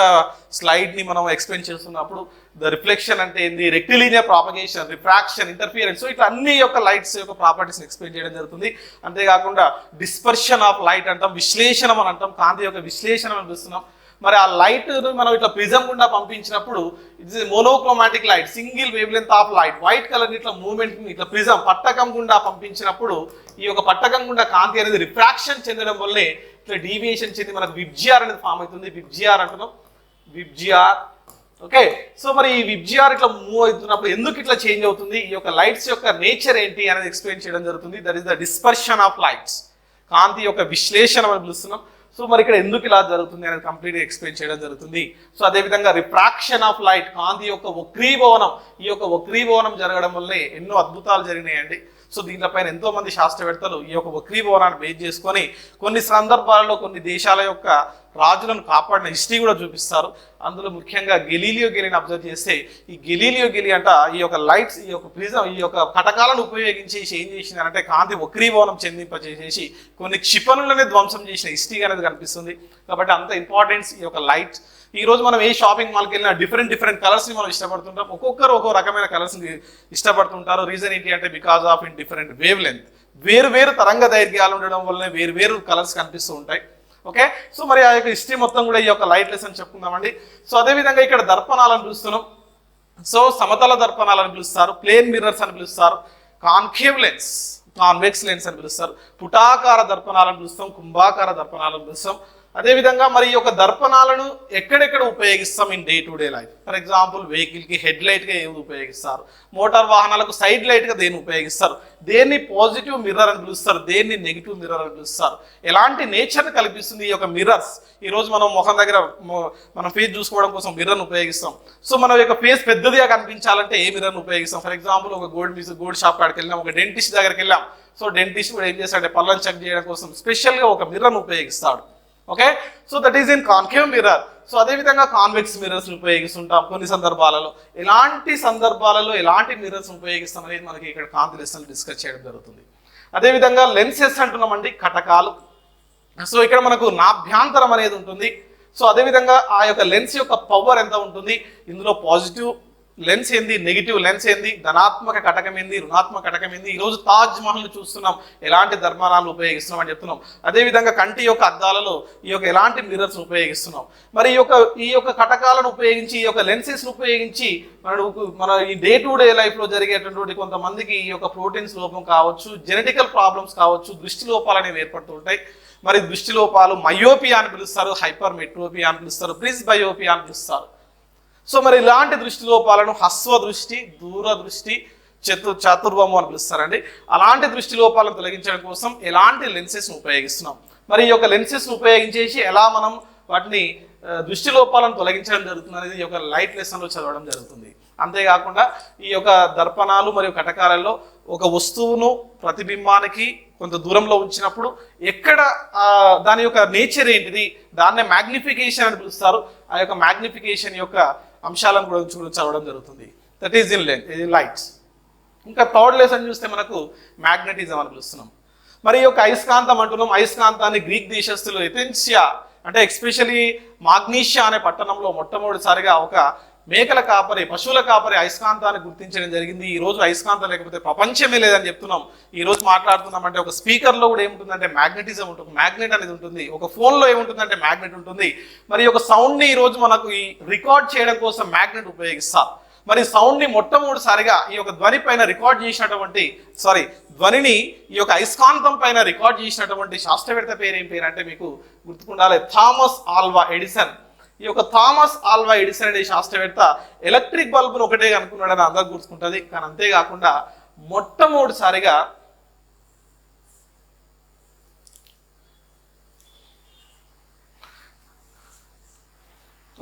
స్లైడ్ని మనం ఎక్స్ప్లెయిన్ చేస్తున్నప్పుడు ద రిఫ్లెక్షన్ అంటే ఏంది, rectilinear propagation, refraction, interference. So ఇట్లా అన్ని యొక్క లైట్స్ యొక్క ప్రాపర్టీస్ని ఎక్స్ప్లెయిన్ చేయడం జరుగుతుంది. అంతేకాకుండా డిస్పర్షన్ ఆఫ్ లైట్ అంటాం, విశ్లేషణం అని అంటాం, కాంతి యొక్క విశ్లేషణ అని పిలుస్తున్నాం. మరి ఆ లైట్ మనం ఇట్లా ప్రిజం గుండా పంపించినప్పుడు it's monochromatic light, single wave length of light, white colour ఇట్లా మూవ్మెంట్ ఇట్లా ప్రిజం పట్టకం గుండా పంపించినప్పుడు ఈ యొక్క పట్టకం గుండా కాంతి అనేది రిఫ్రాక్షన్ చెందడం వల్లే ఇట్లా డీవియేషన్ చెంది మనకు విబ్జిఆర్ అనేది ఫామ్ అవుతుంది. విబ్జిఆర్ అంటున్నాం, విబ్జిఆర్. ఓకే, సో మరి ఈ విబ్జిఆర్ ఇట్లా మూవ్ అవుతున్నప్పుడు ఎందుకు ఇట్లా చేంజ్ అవుతుంది, ఈ యొక్క లైట్స్ యొక్క నేచర్ ఏంటి అనేది ఎక్స్ప్లెయిన్ చేయడం జరుగుతుంది. That is the dispersion of lights, కాంతి యొక్క విశ్లేషణ అని పిలుస్తున్నాం. సో మరి ఇక్కడ ఎందుకు ఇలా జరుగుతుంది అనేది కంప్లీట్గా ఎక్స్ప్లెయిన్ చేయడం జరుగుతుంది. సో అదేవిధంగా రిఫ్రాక్షన్ ఆఫ్ లైట్, కాంతి యొక్క వక్రీభవనం, ఈ యొక్క వక్రీభవనం జరగడం వల్లే ఎన్నో అద్భుతాలు జరిగినాయండి. సో దీనిపైన ఎంతో మంది శాస్త్రవేత్తలు ఈ యొక్క వక్రీభవనాన్ని బేస్ చేసుకొని కొన్ని సందర్భాలలో కొన్ని దేశాల యొక్క రాజులను కాపాడిన హిస్టరీ కూడా చూపిస్తారు. అందులో ముఖ్యంగా గెలీలియో గెలీని అబ్జర్వ్ చేస్తే ఈ గెలీలియో గెలీ అంట ఈ యొక్క లైట్స్, ఈ యొక్క ప్రిజం, ఈ యొక్క కటకాలను ఉపయోగించి ఏం చేసిందంటే కాంతి వక్రీభవనం చెందింపజేసేసి కొన్ని క్షిపణులనే ధ్వంసం చేసిన హిస్టరీ అనేది కనిపిస్తుంది. కాబట్టి అంత ఇంపార్టెన్స్ ఈ యొక్క లైట్. ఈ రోజు మనం ఏ షాపింగ్ మాల్కి వెళ్ళినా డిఫరెంట్ కలర్స్ని మనం ఇష్టపడుతుంటాం. ఒక్కొక్కరు ఒక్కో రకమైన కలర్స్ని ఇష్టపడుతుంటారు. రీజన్ ఏంటి అంటే because of in different wave length, వేరు తరంగ దైర్ఘ్యాలు ఉండడం వల్లనే వేరు కలర్స్ కనిపిస్తూ ఉంటాయి. ఓకే, సో మరి ఆ యొక్క హిస్టరీ మొత్తం కూడా ఈ యొక్క లైట్ లెసన్ చెప్పుకుందామండి. సో అదేవిధంగా ఇక్కడ దర్పణాలను పిలుస్తున్నాం. సో సమతల దర్పణాలను పిలుస్తారు, ప్లేన్ మిర్రర్స్ అని పిలుస్తారు, కాన్కేవ్ లెన్స్, కాన్వెక్స్ లెన్స్ అని పిలుస్తారు, పుటాకార దర్పణాలను పిలుస్తాం, కుంభాకార దర్పణాలను పిలుస్తాం. అదేవిధంగా మరి ఈ యొక్క దర్పణాలను ఎక్కడెక్కడ ఉపయోగిస్తాం in day to day life. For example వెహికల్కి హెడ్ లైట్గా ఏది ఉపయోగిస్తారు, మోటార్ వాహనాలకు సైడ్ లైట్గా దేన్ని ఉపయోగిస్తారు, దేన్ని పాజిటివ్ మిర్రర్ అని పిలుస్తారు, దేన్ని నెగిటివ్ మిర్రర్ అని పిలుస్తారు, ఎలాంటి నేచర్ని కల్పిస్తుంది ఈ యొక్క మిర్రర్స్. ఈరోజు మనం ముఖం దగ్గర మనం ఫేస్ చూసుకోవడం కోసం మిర్రర్ని ఉపయోగిస్తాం. సో మన యొక్క ఫేస్ పెద్దదిగా కనిపించాలంటే ఏ మిర్రర్ని ఉపయోగిస్తాం. ఫర్ ఎగ్జాంపుల్ ఒక గోల్డ్ షాప్ కాడికి వెళ్ళాం, ఒక డెంటిస్ట్ దగ్గరికి వెళ్ళాం. సో డెంటిస్ట్ కూడా ఏం చేస్తాడంటే పళ్ళని చెక్ చేయడం కోసం స్పెషల్గా ఒక మిర్రర్ని ఉపయోగిస్తాడు. Okay, so that is in concave mirror. So అదేవిధంగా కాన్వెక్స్ మిర్రర్స్ ఉపయోగిస్తుంటాం కొన్ని సందర్భాలలో. ఎలాంటి మిర్రర్స్ ఉపయోగిస్తాం అనేది మనకి ఇక్కడ కాంతి లెసన్ డిస్కస్ చేయడం జరుగుతుంది. అదేవిధంగా లెన్సెస్ అంటున్నామండి, కటకాలు. సో ఇక్కడ మనకు నాభ్యాంతరం అనేది ఉంటుంది. సో అదేవిధంగా ఆ యొక్క లెన్స్ యొక్క పవర్ ఎంత ఉంటుంది, ఇందులో పాజిటివ్ లెన్స్ ఏంది, నెగిటివ్ లెన్స్ ఏంది, ధనాత్మక కటకం ఏంది, రుణాత్మక కటకం ఏంది. ఈరోజు తాజ్ మహల్ని చూస్తున్నాం, ఎలాంటి దర్పణాలను ఉపయోగిస్తున్నాం అని చెప్తున్నాం. అదేవిధంగా కంటి యొక్క అద్దాలలో ఈ యొక్క ఎలాంటి మిర్రర్స్ ఉపయోగిస్తున్నాం. మరి ఈ యొక్క కటకాలను ఉపయోగించి, ఈ యొక్క లెన్సెస్ను ఉపయోగించి మన ఈ డే టు డే లైఫ్లో జరిగేటటువంటి కొంతమందికి ఈ యొక్క ప్రోటీన్స్ లోపం కావచ్చు, జెనెటికల్ ప్రాబ్లమ్స్ కావచ్చు, దృష్టి లోపాలు అనేవి ఏర్పడుతుంటాయి. మరి దృష్టి లోపాలు మయోపియా అని పిలుస్తారు, హైపర్ మెట్రోపియా అని పిలుస్తారు, ప్రిస్బయోపియా అని పిలుస్తారు. సో మరి ఇలాంటి దృష్టి లోపాలను హస్వ దృష్టి, దూరదృష్టి, చతుర్వము అని పిలుస్తారండి. అలాంటి దృష్టి లోపాలను తొలగించడం కోసం ఎలాంటి లెన్సెస్ను ఉపయోగిస్తున్నాం. మరి ఈ యొక్క లెన్సెస్ను ఉపయోగించేసి ఎలా మనం వాటిని దృష్టి లోపాలను తొలగించడం జరుగుతుంది అనేది ఈ యొక్క లైట్ లెసన్లో చదవడం జరుగుతుంది. అంతేకాకుండా ఈ యొక్క దర్పణాలు మరియు కటకాలలో ఒక వస్తువును ప్రతిబింబానికి కొంత దూరంలో ఉంచినప్పుడు ఎక్కడ దాని యొక్క నేచర్ ఏంటిది, దాన్నే మ్యాగ్నిఫికేషన్ అని పిలుస్తారు. ఆ యొక్క మ్యాగ్నిఫికేషన్ యొక్క అంశాలను కూడా చదవడం జరుగుతుంది. That is in lights. ఇంకా థర్డ్ లెసన్ చూస్తే మనకు మ్యాగ్నెటిజం అని పిలుస్తున్నాం. మరి ఈ యొక్క అయస్కాంతం అంటున్నాం. అయస్కాంతాన్ని గ్రీక్ దేశస్తులు ఎథెన్సియా అంటే ఎక్స్పెషలీ మాగ్నీషియా అనే పట్టణంలో మొట్టమొదటిసారిగా ఒక మేకల కాపరి, పశువుల కాపరి అయస్కాంతాన్ని గుర్తించడం జరిగింది. ఈ రోజు అయస్కాంతం లేకపోతే ప్రపంచమే లేదని చెప్తున్నాం. ఈ రోజు మాట్లాడుతున్నాం అంటే ఒక స్పీకర్లో కూడా ఏముంటుందంటే మ్యాగ్నెటిజం ఉంటుంది, మ్యాగ్నెట్ అనేది ఉంటుంది. ఒక ఫోన్లో ఏముంటుందంటే మ్యాగ్నెట్ ఉంటుంది. మరి ఒక సౌండ్ని ఈ రోజు మనకు ఈ రికార్డ్ చేయడం కోసం మ్యాగ్నెట్ ఉపయోగిస్తారు. మరి సౌండ్ని మొట్టమొదటిసారిగా ఈ యొక్క ధ్వని పైన రికార్డ్ చేసినటువంటి ధ్వనిని ఈ యొక్క అయస్కాంతం పైన రికార్డ్ చేసినటువంటి శాస్త్రవేత్త పేరు ఏం పేరు అంటే మీకు గుర్తుకుండాలి, థామస్ ఆల్వా ఎడిసన్. ఈ యొక్క థామస్ ఆల్వా ఎడిసన్ అనే శాస్త్రవేత్త ఎలక్ట్రిక్ బల్బును ఒకటే అనుకున్నాడని అందరు గుర్తుకుంటుంది. కానీ అంతేకాకుండా మొట్టమొదటిసారిగా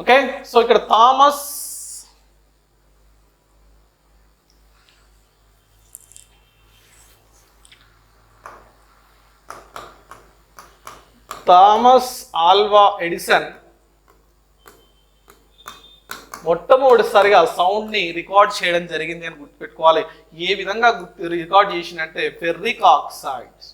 ఓకే, సో ఇక్కడ థామస్ ఆల్వా ఎడిసన్ మొట్టమొదటిసారిగా సౌండ్ ని రికార్డ్ చేయడం జరిగింది అని గుర్తుపెట్టుకోవాలి. ఏ విధంగా రికార్డ్ చేసినంటే ఫెర్రిక్ ఆక్సైడ్స్.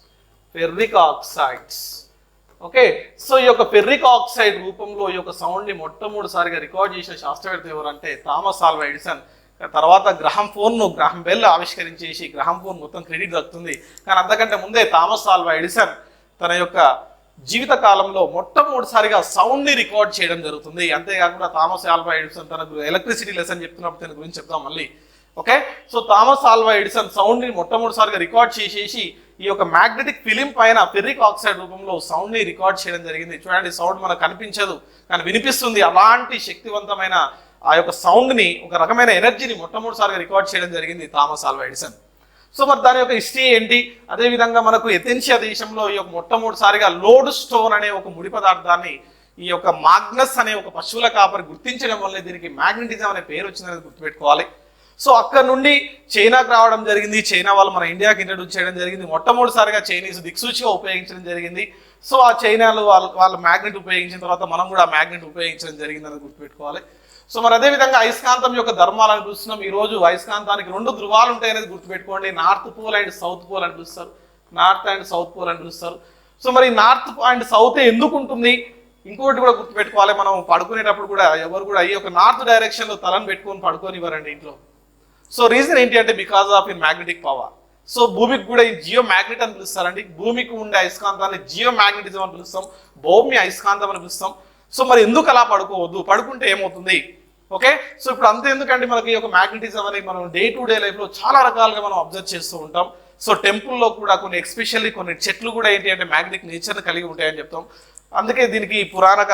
ఓకే, సో ఈ యొక్క ఫెర్రిక్ ఆక్సైడ్ రూపంలో ఈ యొక్క సౌండ్ ని మొట్టమొదటిసారిగా రికార్డ్ చేసిన శాస్త్రవేత్త ఎవరంటే థామస్ ఆల్వా ఎడిసన్. తర్వాత గ్రహం బెల్ ఆవిష్కరించేసి గ్రహం ఫోన్ మొత్తం క్రెడిట్ దక్కుతుంది. కానీ అంతకంటే ముందే థామస్ ఆల్వా ఎడిసన్ తన యొక్క జీవిత కాలంలో మొట్టమొదటిసారిగా సౌండ్ ని రికార్డ్ చేయడం జరుగుతుంది. అంతేకాకుండా థామస్ ఆల్వా ఎడిసన్ తనకు ఎలక్ట్రిసిటీ లెసన్ చెప్తున్నప్పుడు దీని గురించి చెప్తాం మళ్ళీ. Okay, so Thomas Alva Edison sound ని మొట్టమొదటిసారిగా రికార్డ్ చేసేసి ఈ యొక్క మ్యాగ్నెటిక్ ఫిలిం పైన ఫెర్రిక్ ఆక్సైడ్ రూపంలో సౌండ్ ని రికార్డ్ చేయడం జరిగింది. చూడండి, సౌండ్ మనకు కనిపించదు కానీ వినిపిస్తుంది. అలాంటి శక్తివంతమైన ఆ యొక్క సౌండ్ ని, ఒక రకమైన ఎనర్జీని మొట్టమొదటిసారిగా రికార్డ్ చేయడం జరిగింది థామస్ ఆల్వా ఎడిసన్. సో మరి దాని యొక్క హిస్టరీ ఏంటి? అదేవిధంగా మనకు ఎథెన్షియా దేశంలో ఈ యొక్క మొట్టమొదటిసారిగా లోడ్ స్టోన్ అనే ఒక ముడి పదార్థాన్ని ఈ యొక్క మాగ్నస్ అనే ఒక పశువుల కాపరి గుర్తించడం వల్ల దీనికి మ్యాగ్నెటిజం అనే పేరు వచ్చిందని గుర్తుపెట్టుకోవాలి. సో అక్కడ నుండి చైనాకు రావడం జరిగింది. చైనా వాళ్ళు మన ఇండియాకి ఇంట్రడ్యూస్ చేయడం జరిగింది. మొట్టమొదటిసారిగా చైనీస్ దిక్సూచిగా ఉపయోగించడం జరిగింది. సో ఆ చైనాలో వాళ్ళు మ్యాగ్నెట్ ఉపయోగించిన తర్వాత మనం కూడా మ్యాగ్నెట్ ఉపయోగించడం జరిగిందని గుర్తుపెట్టుకోవాలి. సో మరి అదేవిధంగా అయస్కాంతం యొక్క ధర్మాలను చూస్తున్నాం. ఈ రోజు అయస్కాంతానికి 2 ధృవాలు ఉంటాయి అనేది గుర్తుపెట్టుకోండి. North pole and south pole అని పిలుస్తారు. సో మరి నార్త్ అండ్ సౌత్ ఎందుకు ఉంటుంది? ఇంకోటి కూడా గుర్తుపెట్టుకోవాలి. మనం పడుకునేటప్పుడు కూడా ఎవరు కూడా ఈ యొక్క నార్త్ డైరెక్షన్ లో తలను పెట్టుకొని పడుకోనివ్వరండి ఇంట్లో. సో రీజన్ ఏంటి అంటే because of in magnetic power. So భూమికి కూడా ఈ జియో మ్యాగ్నెట్ అని పిలుస్తారండి. భూమికి ఉండే అయస్కాంతాన్ని జియో మ్యాగ్నెటిజం అని పిలుస్తాం, భౌమ్య అయస్కాంతం అని పిలుస్తాం. సో మరి ఎందుకు అలా పడుకోవద్దు? పడుకుంటే ఏమవుతుంది? ఓకే, సో ఇప్పుడు అంతే ఎందుకంటే మనకి ఈ యొక్క మ్యాగ్నెటిజం అనేది మనం డే టు డే లైఫ్ లో చాలా రకాలుగా మనం అబ్జర్వ్ చేస్తూ ఉంటాం. సో టెంపుల్లో కూడా ఎస్పెషల్లీ కొన్ని చెట్లు కూడా ఏంటి అంటే మ్యాగ్నెటిక్ నేచర్ కలిగి ఉంటాయని చెప్తాం. అందుకే దీనికి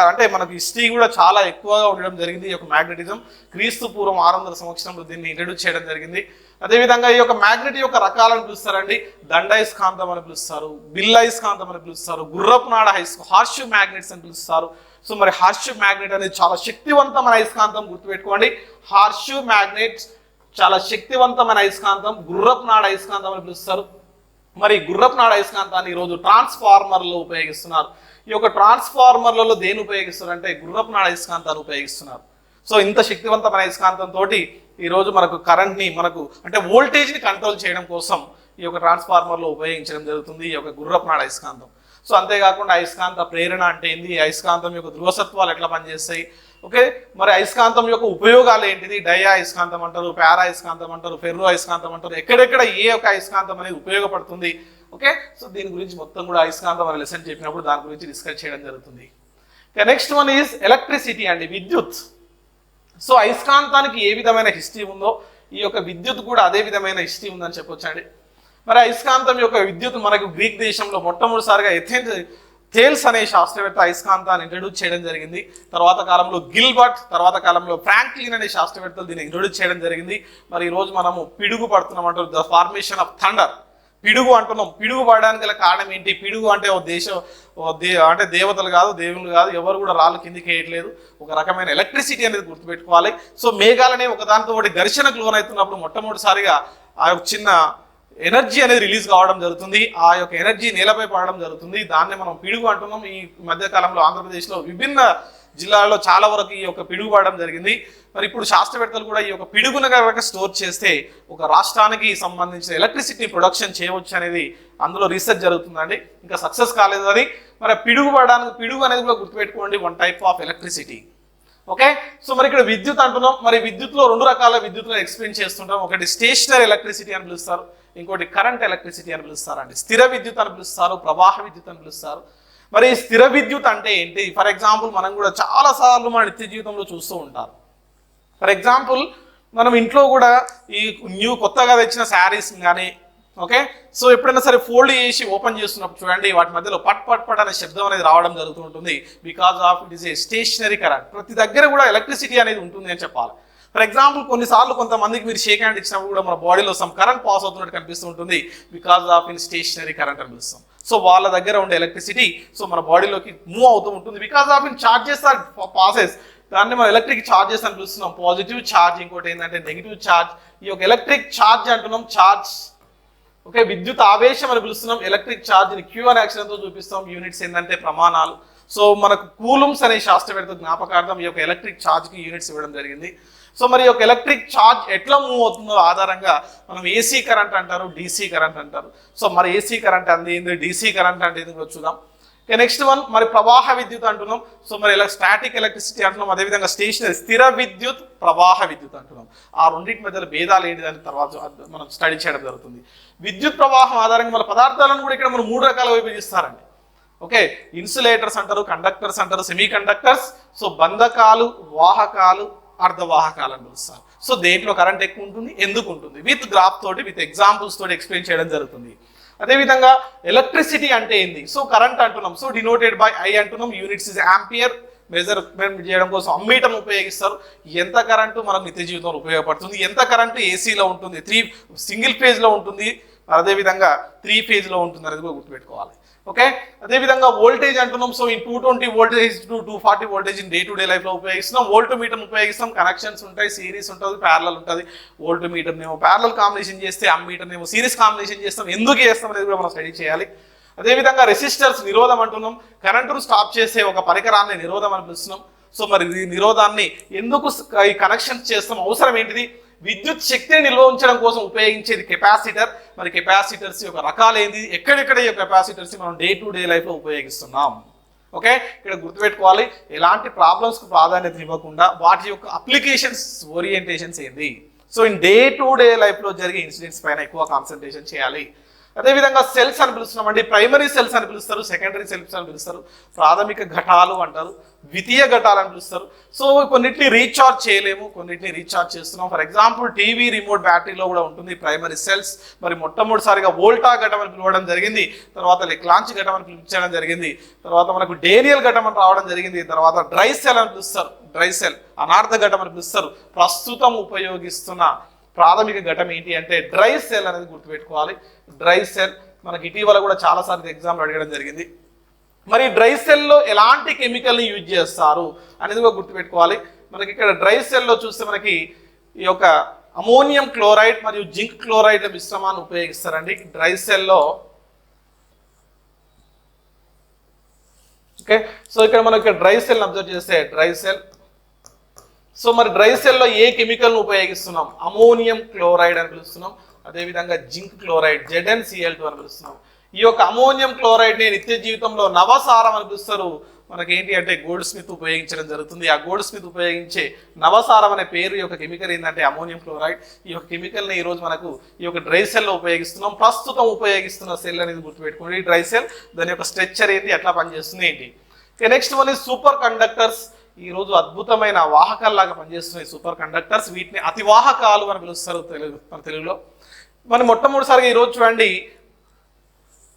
అంటే మనకి హిస్టరీ కూడా చాలా ఎక్కువగా ఉండడం జరిగింది. ఈ యొక్క మ్యాగ్నెటిజం క్రీస్తు పూర్వం 600 సంవత్సరంలో దీన్ని ఇంట్రడ్యూస్ చేయడం జరిగింది. అదేవిధంగా ఈ యొక్క మ్యాగ్నెట్ యొక్క రకాలను పిలుస్తారండి. దండయస్కాంతం అని పిలుస్తారు, బిల్లయస్కాంతం అని పిలుస్తారు, గుర్రపు నాడ హార్ష్ మ్యాగ్నెట్స్ అని పిలుస్తారు. సో మరి హార్ష్ మ్యాగ్నెట్ అనేది చాలా శక్తివంతమైన అయస్కాంతం, గుర్తుపెట్టుకోండి. హార్ష్ మ్యాగ్నెట్ చాలా శక్తివంతమైన అయస్కాంతం, గుర్రపు నాడ అయస్కాంతం అని పిలుస్తారు. మరి గుర్రపు నాడ అయస్కాంతాన్ని ఈరోజు ట్రాన్స్ఫార్మర్లో ఉపయోగిస్తున్నారు. ఈ యొక్క ట్రాన్స్ఫార్మర్లలో దేని ఉపయోగిస్తున్నారు అంటే గుర్రపు నాడ అయస్కాంతాన్ని ఉపయోగిస్తున్నారు. సో ఇంత శక్తివంతమైన అయస్కాంతం తోటి ఈరోజు మనకు కరెంట్ని అంటే వోల్టేజ్ని కంట్రోల్ చేయడం కోసం ఈ యొక్క ట్రాన్స్ఫార్మర్లో ఉపయోగించడం జరుగుతుంది ఈ యొక్క గుర్రపు నాడ అయస్కాంతం. సో అంతేకాకుండా అయస్కాంత ప్రేరణ అంటే ఏంది, అయస్కాంతం యొక్క ధ్రువసత్వాలు ఎట్లా పనిచేస్తాయి, ఓకే, మరి అయస్కాంతం యొక్క ఉపయోగాలు ఏంటిది, డయా అయస్కాంతం అంటారు, పారా అయస్కాంతం అంటారు, ఫెర్రో అయస్కాంతం అంటారు, ఎక్కడెక్కడ ఏ యొక్క అయస్కాంతం అనేది ఉపయోగపడుతుంది. ఓకే, సో దీని గురించి మొత్తం కూడా అయస్కాంతం అనే లెసన్ చెప్పినప్పుడు దాని గురించి డిస్కస్ చేయడం జరుగుతుంది. నెక్స్ట్ వన్ ఈజ్ ఎలక్ట్రిసిటీ అండి, విద్యుత్. సో అయస్కాంతానికి ఏ విధమైన హిస్టరీ ఉందో ఈ యొక్క విద్యుత్ కూడా అదే విధమైన హిస్టరీ ఉందని చెప్పొచ్చండి. మరి అయస్కాంతం యొక్క విద్యుత్ మనకు గ్రీక్ దేశంలో మొట్టమొదటిసారిగా థేల్స్ అనే శాస్త్రవేత్త అయస్కాంతాన్ని ఇంట్రడ్యూస్ చేయడం జరిగింది. తర్వాత కాలంలో గిల్బర్ట్, తర్వాత కాలంలో ఫ్రాంక్లిన్ అనే శాస్త్రవేత్తలు దీన్ని ఇంట్రడ్యూస్ చేయడం జరిగింది. మరి ఈ రోజు మనము పిడుగు పడుతున్నాం అంటారు, ద ఫార్మేషన్ ఆఫ్ థండర్. పిడుగు అంటున్నాం. పిడుగు పడడానికి గల కారణం ఏంటి? పిడుగు అంటే అంటే దేవతలు కాదు, దేవుళ్ళు కాదు, ఎవరు కూడా రాళ్ళు కిందికి వేయట్లేదు. ఒక రకమైన ఎలక్ట్రిసిటీ అనేది గుర్తుపెట్టుకోవాలి. సో మేఘాలనే ఒకదానితో ఒకటి ఘర్షణకు లోనవుతున్నప్పుడు మొట్టమొదటిసారిగా ఆ చిన్న ఎనర్జీ అనేది రిలీజ్ కావడం జరుగుతుంది. ఆ యొక్క ఎనర్జీ నేలపై పడడం జరుగుతుంది. దాన్ని మనం పిడుగు అంటున్నాం. ఈ మధ్య కాలంలో ఆంధ్రప్రదేశ్లో విభిన్న జిల్లాలో చాలా వరకు ఈ యొక్క పిడుగు పడడం జరిగింది. మరి ఇప్పుడు శాస్త్రవేత్తలు కూడా ఈ యొక్క పిడుగును కనుక స్టోర్ చేస్తే ఒక రాష్ట్రానికి సంబంధించిన ఎలక్ట్రిసిటీ ప్రొడక్షన్ చేయవచ్చు అనేది అందులో రీసెర్చ్ జరుగుతుందండి. ఇంకా సక్సెస్ కాలేదు అది. మరి పిడుగు అనేది కూడా గుర్తుపెట్టుకోండి, one type of electricity. Okay, so మరి ఇక్కడ విద్యుత్ అంటున్నాం. మరి విద్యుత్లో 2 రకాల విద్యుత్తులను ఎక్స్ప్లెయిన్ చేస్తుంటాం. ఒకటి స్టేషనరీ ఎలక్ట్రిసిటీ అని పిలుస్తారు, ఇంకోటి కరెంట్ ఎలక్ట్రిసిటీ అని పిలుస్తారండి. స్థిర విద్యుత్ అని పిలుస్తారు, ప్రవాహ విద్యుత్ అని పిలుస్తారు. మరి స్థిర విద్యుత్ అంటే ఏంటి? ఫర్ ఎగ్జాంపుల్ మనం కూడా చాలా సార్లు మన నిత్య జీవితంలో చూస్తూ ఉంటారు. ఫర్ ఎగ్జాంపుల్ మనం ఇంట్లో కూడా ఈ కొత్తగా తెచ్చిన శారీస్ కానీ, ఓకే, సో ఎప్పుడైనా సరే ఫోల్డ్ చేసి ఓపెన్ చేస్తున్నప్పుడు చూడండి వాటి మధ్యలో పట్ పట్ పట్ అనే శబ్దం అనేది రావడం జరుగుతూ ఉంటుంది. Because of it is a stationary current. ప్రతి దగ్గర కూడా ఎలక్ట్రిసిటీ అనేది ఉంటుంది అని చెప్పాలి. ఫర్ ఎగ్జాంపుల్ కొన్నిసార్లు కొంతమందికి మీరు షేక్ హ్యాండ్ ఇచ్చినప్పుడు కూడా మన బాడీలో సమ్ కరెంట్ పాస్ అవుతున్నట్టు కనిపిస్తూ ఉంటుంది. Because of in stationary current అని పిలుస్తాం. సో వాళ్ళ దగ్గర ఉండే ఎలక్ట్రిసిటీ సో మన బాడీలోకి మూవ్ అవుతూ ఉంటుంది. Because of in charges are passes, దాన్ని మనం ఎలక్ట్రిక్ ఛార్జెస్ అని పిలుస్తున్నాం. పాజిటివ్ ఛార్జ్, ఇంకోటి ఏంటంటే నెగిటివ్ ఛార్జ్. ఈ యొక్క ఎలక్ట్రిక్ ఛార్జ్ అంటున్నాం ఛార్జ్. ఓకే, విద్యుత్ ఆవేశం అని పిలుస్తున్నాం. ఎలక్ట్రిక్ ఛార్జ్ని క్యూ అనే అక్షరంతో చూపిస్తాం. యూనిట్స్ ఏంటంటే ప్రమాణాలు. సో మనకు కూలుమ్స్ అనే శాస్త్రవేత్త జ్ఞాపకార్థం ఈ యొక్క ఎలక్ట్రిక్ ఛార్జ్కి యూనిట్స్ ఇవ్వడం జరిగింది. సో మరి ఈ యొక్క ఎలక్ట్రిక్ ఛార్జ్ ఎట్లా మూవ్ అవుతుందో ఆధారంగా మనం ఏసీ కరెంట్ అంటారు, డీసీ కరెంట్ అంటారు. సో మరి ఏసీ కరెంట్ అంటే ఏంది, డీసీ కరెంట్ అంటే ఏంది చూద్దాం. నెక్స్ట్ వన్ మరి ప్రవాహ విద్యుత్ అంటున్నాం. సో మరి ఇలా స్టాటిక్ ఎలక్ట్రిసిటీ అంటున్నాం. అదేవిధంగా స్టేషనరీ స్థిర విద్యుత్, ప్రవాహ విద్యుత్ అంటున్నాం. ఆ రెండింటి మధ్యలో భేదాలు ఏంటి దాని తర్వాత మనం స్టడీ చేయడం జరుగుతుంది. విద్యుత్ ప్రవాహం ఆధారంగా మన పదార్థాలను కూడా ఇక్కడ మనం 3 రకాలుగా విభజిస్తారండి. ఓకే, ఇన్సులేటర్స్ అంటారు, కండక్టర్స్ అంటారు, సెమీ కండక్టర్స్. సో బంధకాలు, వాహకాలు, అర్ధవాహకాలు అని పిలుస్తారు. సో దేంట్లో కరెంట్ ఎక్కువ ఉంటుంది, ఎందుకు ఉంటుంది, విత్ గ్రాఫ్ తోటి విత్ ఎగ్జాంపుల్స్ తోటి ఎక్స్ప్లెయిన్ చేయడం జరుగుతుంది. అదేవిధంగా ఎలక్ట్రిసిటీ అంటే ఏంది? సో కరెంట్ అంటున్నాం. సో డినోటెడ్ బై ఐ అంటున్నాం. Units is ampere. మెజర్మెంట్ చేయడం కోసం అమ్మీటర్ ఉపయోగిస్తారు. ఎంత కరెంటు మనకు నిత్య జీవితంలో ఉపయోగపడుతుంది, ఎంత కరెంటు ఏసీలో ఉంటుంది, 3 సింగిల్ ఫేజ్లో ఉంటుంది, అదేవిధంగా 3 ఫేజ్లో ఉంటుంది అనేది కూడా గుర్తుపెట్టుకోవాలి. ఓకే, అదేవిధంగా వోల్టేజ్ అంటున్నాం. సో ఈ 220 voltage to 240 voltage in day to day లైఫ్లో ఉపయోగిస్తున్నాం. వోల్ట్ మీటర్ ఉపయోగిస్తాం. కనెక్షన్స్ ఉంటాయి, సిరీస్ ఉంటుంది, ప్యారలల్ ఉంటుంది. వోల్ట్ మీటర్ నేమో ప్యారలల్ కాంబినేషన్ చేస్తే, అమ్మీటర్ నేమో సిరీస్ కాంబినేషన్ చేస్తాం. ఎందుకు చేస్తాం అనేది కూడా మనం స్టడీ చేయాలి. అదేవిధంగా రెసిస్టర్స్ నిరోధం అంటున్నాం. కరెంటును స్టాప్ చేసే ఒక పరికరాన్ని నిరోధం అని పిలుస్తున్నాం. సో మరి ఈ నిరోధాన్ని ఎందుకు ఈ కనెక్షన్స్ చేస్తాం, అవసరం ఏంటిది? విద్యుత్ శక్తిని నిల్వ ఉంచడం కోసం ఉపయోగించేది కెపాసిటర్. మరి కెపాసిటర్స్ యొక్క రకాలు ఏంటి, ఎక్కడెక్కడ ఈ కెపాసిటర్స్ మనం డే టు డే లైఫ్లో ఉపయోగిస్తున్నాం. ఓకే, ఇక్కడ గుర్తుపెట్టుకోవాలి, ఎలాంటి ప్రాబ్లమ్స్కు ప్రాధాన్యత ఇవ్వకుండా వాటి యొక్క అప్లికేషన్స్ ఓరియంటేషన్స్ ఏంది. So in day to day లైఫ్లో జరిగే ఇన్సిడెంట్స్ పైన ఎక్కువ కాన్సన్ట్రేషన్ చేయాలి. అదేవిధంగా సెల్స్ అని పిలుస్తున్నామండి. ప్రైమరీ సెల్స్ అని పిలుస్తారు, సెకండరీ సెల్స్ అని పిలుస్తారు, ప్రాథమిక ఘటాలు అంటారు, ద్వితీయ ఘటాలు అని పిలుస్తారు. సో కొన్నిటిని రీఛార్జ్ చేయలేము, కొన్నిటిని రీఛార్జ్ చేస్తున్నాం. ఫర్ ఎగ్జాంపుల్ టీవీ రిమోట్ బ్యాటరీలో కూడా ఉంటుంది ప్రైమరీ సెల్స్. మరి మొట్టమొదటిసారిగా వోల్టా ఘటం అని పిలవడం జరిగింది, తర్వాత లెక్లాంచ్ ఘటం అని పిలిపించడం జరిగింది, తర్వాత మనకు డేరియల్ ఘటం అని రావడం జరిగింది, తర్వాత డ్రై సెల్ అని పిలుస్తారు, డ్రై సెల్, అనార్థ ఘటం అని పిలుస్తారు. ప్రస్తుతం ఉపయోగిస్తున్న ప్రాథమిక ఘటం ఏంటి అంటే డ్రై సెల్ అనేది గుర్తుపెట్టుకోవాలి. డ్రై సెల్ మనకి ఇటీవల కూడా చాలాసార్లు ఎగ్జామ్లో అడగడం జరిగింది. మరి డ్రై సెల్లో ఎలాంటి కెమికల్ని యూజ్ చేస్తారు అనేది కూడా గుర్తుపెట్టుకోవాలి. మనకి ఇక్కడ డ్రై సెల్లో చూస్తే మనకి ఈ యొక్క అమోనియం క్లోరైడ్ మరియు జింక్ క్లోరైడ్ మిశ్రమాన్ని ఉపయోగిస్తారండి డ్రై సెల్లో. ఓకే, సో ఇక్కడ మనకి డ్రై సెల్ అబ్జర్వ్ చేస్తే డ్రై సెల్. సో మరి డ్రై సెల్లో ఏ కెమికల్ను ఉపయోగిస్తున్నాం? అమోనియం క్లోరైడ్ అని పిలుస్తున్నాం. అదేవిధంగా జింక్ క్లోరైడ్ ZnCl2 అని పిలుస్తున్నాం. ఈ యొక్క అమోనియం క్లోరైడ్ని నిత్య జీవితంలో నవసారం అని పిలుస్తారు. మనకేంటి అంటే గోల్డ్ స్మిత్ ఉపయోగించడం జరుగుతుంది. ఆ గోల్డ్ స్మిత్ ఉపయోగించే నవసారం అనే పేరు యొక్క కెమికల్ ఏంటంటే అమోనియం క్లోరైడ్. ఈ యొక్క కెమికల్ని ఈరోజు మనకు ఈ యొక్క డ్రై సెల్లో ఉపయోగిస్తున్నాం. ప్రస్తుతం ఉపయోగిస్తున్న సెల్ అనేది గుర్తుపెట్టుకోండి డ్రై సెల్. దాని యొక్క స్ట్రక్చర్ ఏంటి, ఎట్లా పనిచేస్తుంది ఏంటి. Next one is super conductors. ఈ రోజు అద్భుతమైన వాహకాల్లాగా పనిచేస్తున్నాయి సూపర్ కండక్టర్స్. వీటిని అతివాహకాలు అని పిలుస్తారు మన తెలుగులో. మరి మొట్టమొదటిసారిగా ఈరోజు చూడండి,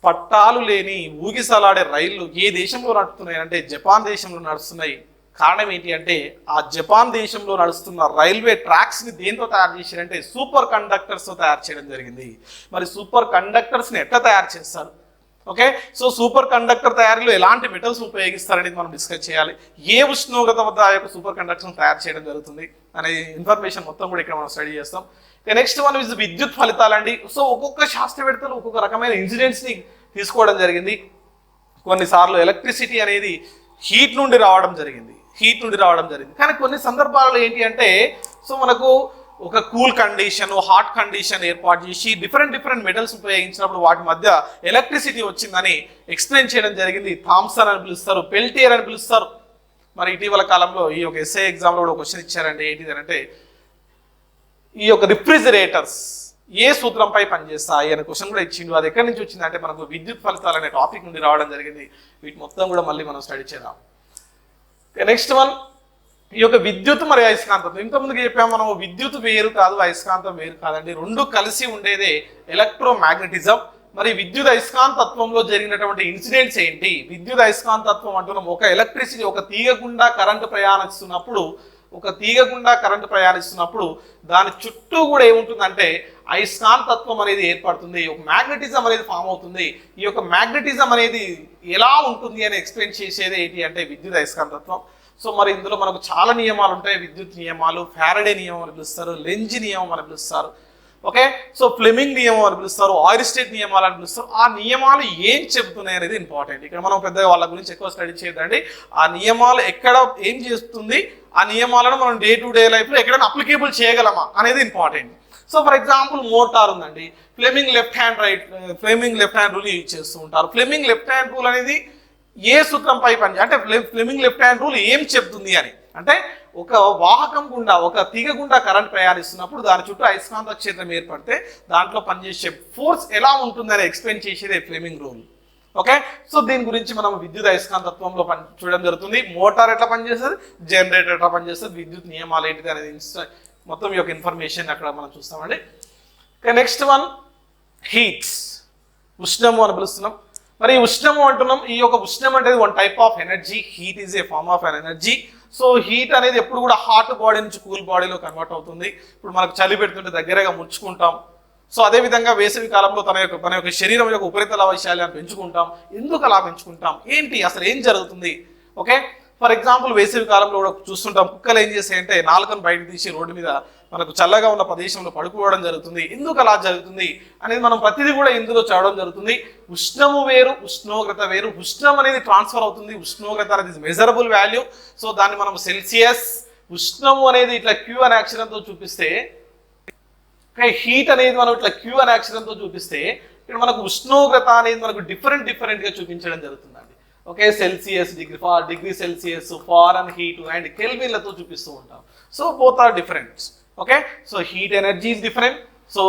పట్టాలు లేని ఊగిసలాడే రైళ్లు ఏ దేశంలో నడుస్తున్నాయి అంటే జపాన్ దేశంలో నడుస్తున్నాయి. కారణం ఏంటి అంటే ఆ జపాన్ దేశంలో నడుస్తున్న రైల్వే ట్రాక్స్ని దేంతో తయారు చేశారంటే సూపర్ కండక్టర్స్తో తయారు చేయడం జరిగింది. మరి సూపర్ కండక్టర్స్ని ఎట్లా తయారు చేస్తారు? ఓకే, సో సూపర్ కండక్టర్ తయారీలో ఎలాంటి మెటల్స్ ఉపయోగిస్తారనేది మనం డిస్కస్ చేయాలి. ఏ ఉష్ణోగ్రత వద్ద ఆ యొక్క సూపర్ కండక్టర్ని తయారు చేయడం జరుగుతుంది అనే ఇన్ఫర్మేషన్ మొత్తం కూడా ఇక్కడ మనం స్టడీ చేస్తాం. నెక్స్ట్ వన్ ఇస్ విద్యుత్ ఫలితాలండి. సో ఒక్కొక్క శాస్త్రవేత్తలు ఒక్కొక్క రకమైన ఇన్సిడెంట్స్ని తీసుకోవడం జరిగింది. కొన్నిసార్లు ఎలక్ట్రిసిటీ అనేది హీట్ నుండి రావడం జరిగింది. హీట్ నుండి రావడం జరిగింది. కానీ కొన్ని సందర్భాలలో ఏంటి అంటే సో మనకు ఒక కూల్ కండిషన్, హాట్ కండిషన్ ఏర్పాటు చేసి డిఫరెంట్ మెటల్స్ ఉపయోగించినప్పుడు వాటి మధ్య ఎలక్ట్రిసిటీ వచ్చిందని ఎక్స్ప్లెయిన్ చేయడం జరిగింది. థామ్సన్ అని పిలుస్తారు, పెల్టియర్ అని పిలుస్తారు. మరి ఇటీవల కాలంలో ఈ యొక్క ఎస్ఏ ఎగ్జామ్లో కూడా క్వశ్చన్ ఇచ్చారండి. ఏంటిది అంటే ఈ యొక్క రిఫ్రిజిరేటర్స్ ఏ సూత్రంపై పనిచేస్తాయి అనే క్వశ్చన్ కూడా ఇచ్చిండు. అది ఎక్కడి నుంచి వచ్చింది అంటే మనకు విద్యుత్ ఫలితాలు అనే టాపిక్ నుండి రావడం జరిగింది. వీటి మొత్తం కూడా మళ్ళీ మనం స్టడీ చేద్దాం. నెక్స్ట్ వన్, ఈ యొక్క విద్యుత్ మరియు అయస్కాంతం. ఇంతకుముందుకు చెప్పాము మనం, విద్యుత్ వేరు కాదు, అయస్కాంతం వేరు కాదండి, రెండు కలిసి ఉండేదే ఎలక్ట్రోమాగ్నెటిజం. మరి విద్యుత్ అయస్కాంతత్వంలో జరిగినటువంటి ఇన్సిడెంట్స్ ఏంటి? విద్యుత్ అయస్కాంతత్వం అంటున్నాం, ఒక ఎలక్ట్రిసిటీ ఒక తీగ గుండా కరెంటు ప్రయాణిస్తున్నప్పుడు దాని చుట్టూ కూడా ఏముంటుందంటే అయస్కాంతత్వం అనేది ఏర్పడుతుంది, ఒక మ్యాగ్నెటిజం అనేది ఫామ్ అవుతుంది. ఈ యొక్క మ్యాగ్నెటిజం అనేది ఎలా ఉంటుంది అని ఎక్స్ప్లెయిన్ చేసేది ఏంటి అంటే విద్యుత్ అయస్కాంతత్వం. సో మరి ఇందులో మనకు చాలా నియమాలు ఉంటాయి. విద్యుత్ నియమాలు, ఫారడే నియమం అని పిలుస్తారు, లెంజ్ నియమం అని పిలుస్తారు. ఓకే, సో ఫ్లెమింగ్ నియమం అని పిలుస్తారు, ఆయిర్స్టేట్ నియమాలు అని పిలుస్తారు. ఆ నియమాలు ఏం చెబుతున్నాయి అనేది ఇంపార్టెంట్. ఇక్కడ మనం పెద్దగా వాళ్ళ గురించి ఎక్కువ స్టడీ చేయదండి. ఆ నియమాలు ఎక్కడ ఏం చేస్తుంది, ఆ నియమాలను మనం డే టు డే లైఫ్లో ఎక్కడైనా అప్లికేబుల్ చేయగలమా అనేది important. So for example motor ఉందండి, Fleming left hand rule use చేస్తూ ఉంటారు. ఫ్లెమింగ్ లెఫ్ట్ హ్యాండ్ రూల్ అనేది ఏ సూత్రంపై పని అంటే ఫ్లెమింగ్ లెఫ్ట్ హ్యాండ్ రూల్ ఏం చెప్తుంది అని అంటే ఒక వాహకం గుండా, ఒక తీగ గుండా కరెంట్ ప్రయాణిస్తున్నప్పుడు దాని చుట్టూ అయస్కాంత క్షేత్రం ఏర్పడితే దాంట్లో పనిచేసే ఫోర్స్ ఎలా ఉంటుందని ఎక్స్ప్లెయిన్ చేసేదే ఫ్లెమింగ్ రూల్. ఓకే, సో దీని గురించి మనం విద్యుత్ అయస్కాంతత్వంలో చూడడం జరుగుతుంది. మోటార్ ఎట్లా పనిచేస్తుంది, జనరేటర్ ఎట్లా పనిచేస్తుంది, విద్యుత్ నియమాలు ఏంటిది అనేది మొత్తం ఈ యొక్క ఇన్ఫర్మేషన్ అక్కడ మనం చూస్తామండి. నెక్స్ట్ వన్, హీట్స్, ఉష్ణము అని పిలుస్తున్నాం. మరి ఉష్ణము అంటున్నాం, ఈ యొక్క ఉష్ణం అనేది one type of energy. Heat is a form of an energy. So heat అనేది ఎప్పుడు కూడా హాట్ బాడీ నుంచి కూల్ బాడీలో కన్వర్ట్ అవుతుంది. ఇప్పుడు మనకు చలి పెడుతుంటే దగ్గరగా ముడుచుకుంటాం. సో అదేవిధంగా వేసవి కాలంలో మన యొక్క శరీరం యొక్క ఉపరితల వైశాల్యాన్ని పెంచుకుంటాం. ఎందుకు అలా పెంచుకుంటాం, ఏంటి అసలు ఏం జరుగుతుంది? ఓకే, ఫర్ ఎగ్జాంపుల్ వేసవి కాలంలో కూడా చూస్తుంటాం, కుక్కలు ఏం చేస్తాయంటే నాలుకను బయట తీసి రోడ్డు మీద మనకు చల్లగా ఉన్న ప్రదేశంలో పడుకోవడం జరుగుతుంది. ఎందుకు అలా జరుగుతుంది అనేది మనం ప్రతిదీ కూడా ఇందులో చదవడం జరుగుతుంది. ఉష్ణము వేరు, ఉష్ణోగ్రత వేరు. ఉష్ణం అనేది ట్రాన్స్ఫర్ అవుతుంది, ఉష్ణోగ్రత అనేది మెజరబుల్ వాల్యూ. సో దాన్ని మనం సెల్సియస్, ఉష్ణము అనేది ఇట్లా క్యూ అనే అక్షరంతో చూపిస్తే, హీట్ అనేది మనం ఇట్లా క్యూ అనే అక్షరంతో చూపిస్తే ఇక్కడ మనకు ఉష్ణోగ్రత అనేది మనకు డిఫరెంట్గా చూపించడం జరుగుతుందండి. Okay, Celsius, degree Celsius, Fahrenheit and కెల్విన్లతో చూపిస్తూ ఉంటాం. So both are different. Okay, so heat energy is different. So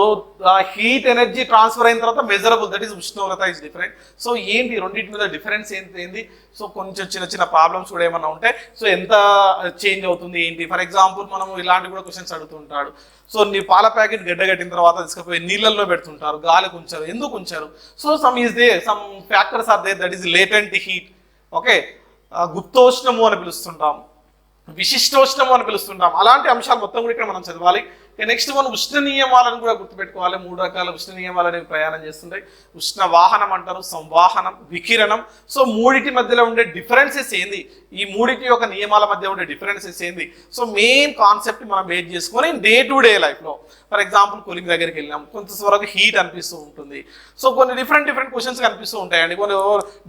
heat energy transfer అయిన తర్వాత మెజరబుల్, దట్ ఈస్ ఉష్ణోగ్రత ఇస్ డిఫరెంట్. సో ఏంటి రెండింటి మీద డిఫరెన్స్ ఏంటి? సో కొంచెం చిన్న ప్రాబ్లమ్స్ కూడా ఏమన్నా ఉంటే సో ఎంత చేంజ్ అవుతుంది ఏంటి? ఫర్ ఎగ్జాంపుల్ మనం ఇలాంటి కూడా క్వశ్చన్స్ అడుగుతుంటాడు. సో నీ పాల ప్యాకెట్ గడ్డగట్టిన తర్వాత తీసుకుపోయి నీళ్ళల్లో పెడుతుంటారు, గాలికి ఉంచారు. ఎందుకు ఉంచారు? So some factors are there, that is latent heat. Okay, గుప్తోష్ణము అని పిలుస్తుంటాం, విశిష్టోష్ణము అని పిలుస్తుంటాం. అలాంటి అంశాలు మొత్తం కూడా ఇక్కడ మనం చదవాలి. నెక్స్ట్ మనం ఉష్ణ నియమాలను కూడా గుర్తుపెట్టుకోవాలి. 3 రకాల ఉష్ణ నియమాలు అనేవి ప్రయాణం చేస్తుంటాయి. ఉష్ణ వాహనం అంటారు, సంవాహనం, వికిరణం. సో మూడిటి మధ్యలో ఉండే డిఫరెన్సెస్ ఏంది, ఈ మూడిటి యొక్క నియమాల మధ్య ఉండే డిఫరెన్సెస్ ఏంది? సో మెయిన్ కాన్సెప్ట్ మనం బేస్ చేసుకొని డే టు డే లైఫ్లో ఫర్ ఎగ్జాంపుల్ కూలింగ్ దగ్గరికి వెళ్ళినాం, కొంతవరకు హీట్ అనిపిస్తూ ఉంటుంది. సో కొన్ని డిఫరెంట్ క్వశ్చన్స్ కనిపిస్తూ ఉంటాయండి. కొన్ని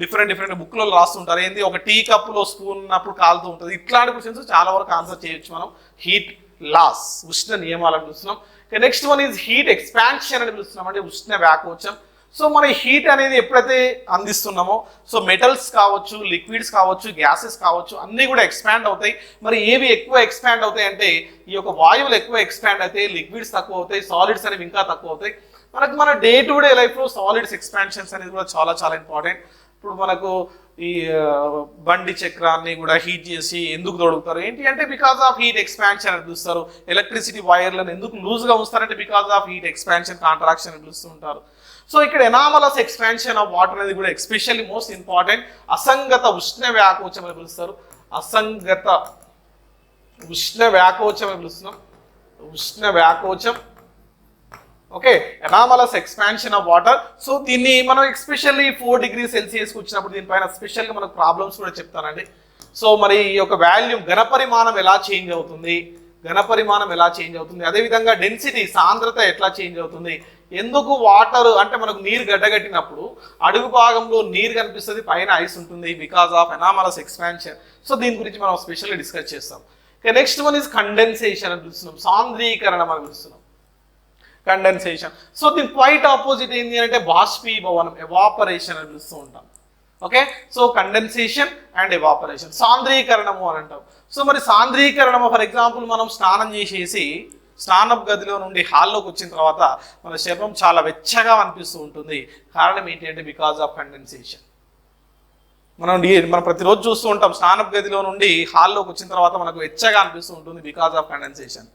డిఫరెంట్ బుక్లో రాస్తుంటారు. ఏంది, ఒక టీ కప్పులో స్పూన్ ఉన్నప్పుడు కాలుతూ ఉంటుంది. ఇట్లాంటి క్వశ్చన్స్ చాలా వరకు ఆన్సర్ చేయొచ్చు మనం. హీట్ లాస్, ఉష్ణ నియమాలు అని పిలుస్తున్నాం. Next one is heat expansion అని పిలుస్తున్నాం, అంటే ఉష్ణ వ్యాకోచం. సో మన హీట్ అనేది ఎప్పుడైతే అందిస్తున్నామో సో మెటల్స్ కావచ్చు, లిక్విడ్స్ కావచ్చు, గ్యాసెస్ కావచ్చు, అన్నీ కూడా ఎక్స్పాండ్ అవుతాయి. మరి ఏవి ఎక్కువ ఎక్స్పాండ్ అవుతాయి అంటే ఈ యొక్క వాయువులు ఎక్కువ ఎక్స్పాండ్ అవుతాయి, లిక్విడ్స్ తక్కువ అవుతాయి, సాలిడ్స్ అనేవి ఇంకా తక్కువ అవుతాయి. మన డే టు డే లైఫ్లో సాలిడ్స్ ఎక్స్పాన్షన్స్ అనేది కూడా చాలా ఇంపార్టెంట్. ఇప్పుడు మనకు ఈ బండి చక్రాన్ని కూడా హీట్ చేసి ఎందుకు తొడుగుతారు ఏంటి అంటే బికాస్ ఆఫ్ హీట్ ఎక్స్పాన్షన్ అని పిలుస్తారు. ఎలక్ట్రిసిటీ వైర్లను ఎందుకు లూజ్గా ఉంచుతారంటే because of heat expansion, contraction అని పిలుస్తూ ఉంటారు. సో ఇక్కడ ఎనామలస్ ఎక్స్పాన్షన్ ఆఫ్ వాటర్ అనేది కూడా ఎస్పెషల్లీ మోస్ట్ ఇంపార్టెంట్. అసంగత ఉష్ణ వ్యాకోచం అని పిలుస్తారు. అసంగత ఉష్ణ వ్యాకోచం అని పిలుస్తున్నాం, ఉష్ణ వ్యాకోచం. Okay, anomalous expansion of water. So దీన్ని మనం ఎస్పెషల్లీ 4 డిగ్రీ సెల్సియస్కి వచ్చినప్పుడు దీనిపైన స్పెషల్గా మనకు ప్రాబ్లమ్స్ కూడా చెప్తానండి. సో మరి ఈ యొక్క వాల్యూమ్ ఘనపరిమాణం ఎలా చేంజ్ అవుతుంది, అదేవిధంగా డెన్సిటీ సాంద్రత ఎట్లా చేంజ్ అవుతుంది, ఎందుకు వాటర్ అంటే మనకు నీరు గడ్డగట్టినప్పుడు అడుగు భాగంలో నీరు కనిపిస్తుంది, పైన ఐస్ ఉంటుంది, బికాస్ ఆఫ్ ఎనామరస్ ఎక్స్పాన్షన్. సో దీని గురించి మనం స్పెషల్గా డిస్కస్ చేస్తాం. నెక్స్ట్ వన్ ఇస్ కండెన్సేషన్ అని పిలుస్తున్నాం, సాంద్రీకరణం అని పిలుస్తున్నాం, కండెన్సేషన్. సో దీని క్వైట్ ఆపోజిట్ ఏంటి అంటే బాష్పీభవనం, ఎవాపరేషన్ అని పిలుస్తూ ఉంటాం. Okay, so condensation and evaporation, సాంద్రీకరణము అని అంటాం. సో మరి సాంద్రీకరణము ఫర్ ఎగ్జాంపుల్ మనం స్నానం చేసేసి స్నానం గదిలో నుండి హాల్లోకి వచ్చిన తర్వాత మన శరీరం చాలా వెచ్చగా అనిపిస్తూ ఉంటుంది. కారణం ఏంటి అంటే బికాజ్ ఆఫ్ కండెన్సేషన్. మనం ప్రతిరోజు చూస్తూ ఉంటాం, స్నానం గదిలో నుండి హాల్లోకి వచ్చిన తర్వాత మనకు వెచ్చగా అనిపిస్తూ ఉంటుంది because of condensation.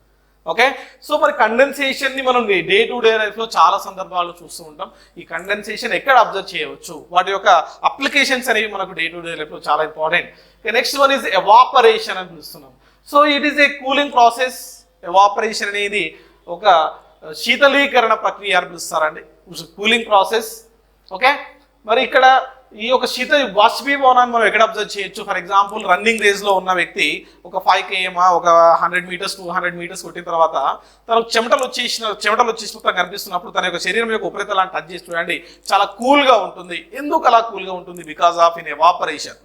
Okay, so మరి కండెన్సేషన్ని మనం డే టు డే లైఫ్లో చాలా సందర్భాల్లో చూస్తూ ఉంటాం. ఈ కండెన్సేషన్ ఎక్కడ అబ్జర్వ్ చేయవచ్చు, వాటి యొక్క అప్లికేషన్స్ అనేవి మనకు డే టు డే లైఫ్లో చాలా important. Next one is evaporation అని పిలుస్తున్నాం. So it is a cooling process. Evaporation అనేది ఒక శీతలీకరణ ప్రక్రియ అని పిలుస్తారండి, కూలింగ్ ప్రాసెస్. ఓకే, మరి ఇక్కడ ఈ యొక్క బాష్పీభవనాన్ని మనం ఎక్కడ అబ్జర్వ్ చేయొచ్చు. ఫర్ ఎగ్జాంపుల్ రన్నింగ్ రేస్లో ఉన్న వ్యక్తి ఒక 5 km ఒక 100 meters 200 meters కొట్టిన తర్వాత తనకు చెమటలు వచ్చేసినప్పుడు తనకు కనిపిస్తున్నప్పుడు తన యొక్క శరీరం యొక్క ఉపరితలాన్ని టచ్ చేసి చూడండి, చాలా కూల్గా ఉంటుంది. ఎందుకు అలా కూల్గా ఉంటుంది? బికాస్ ఆఫ్ ఇన్ ఎవాపరేషన్,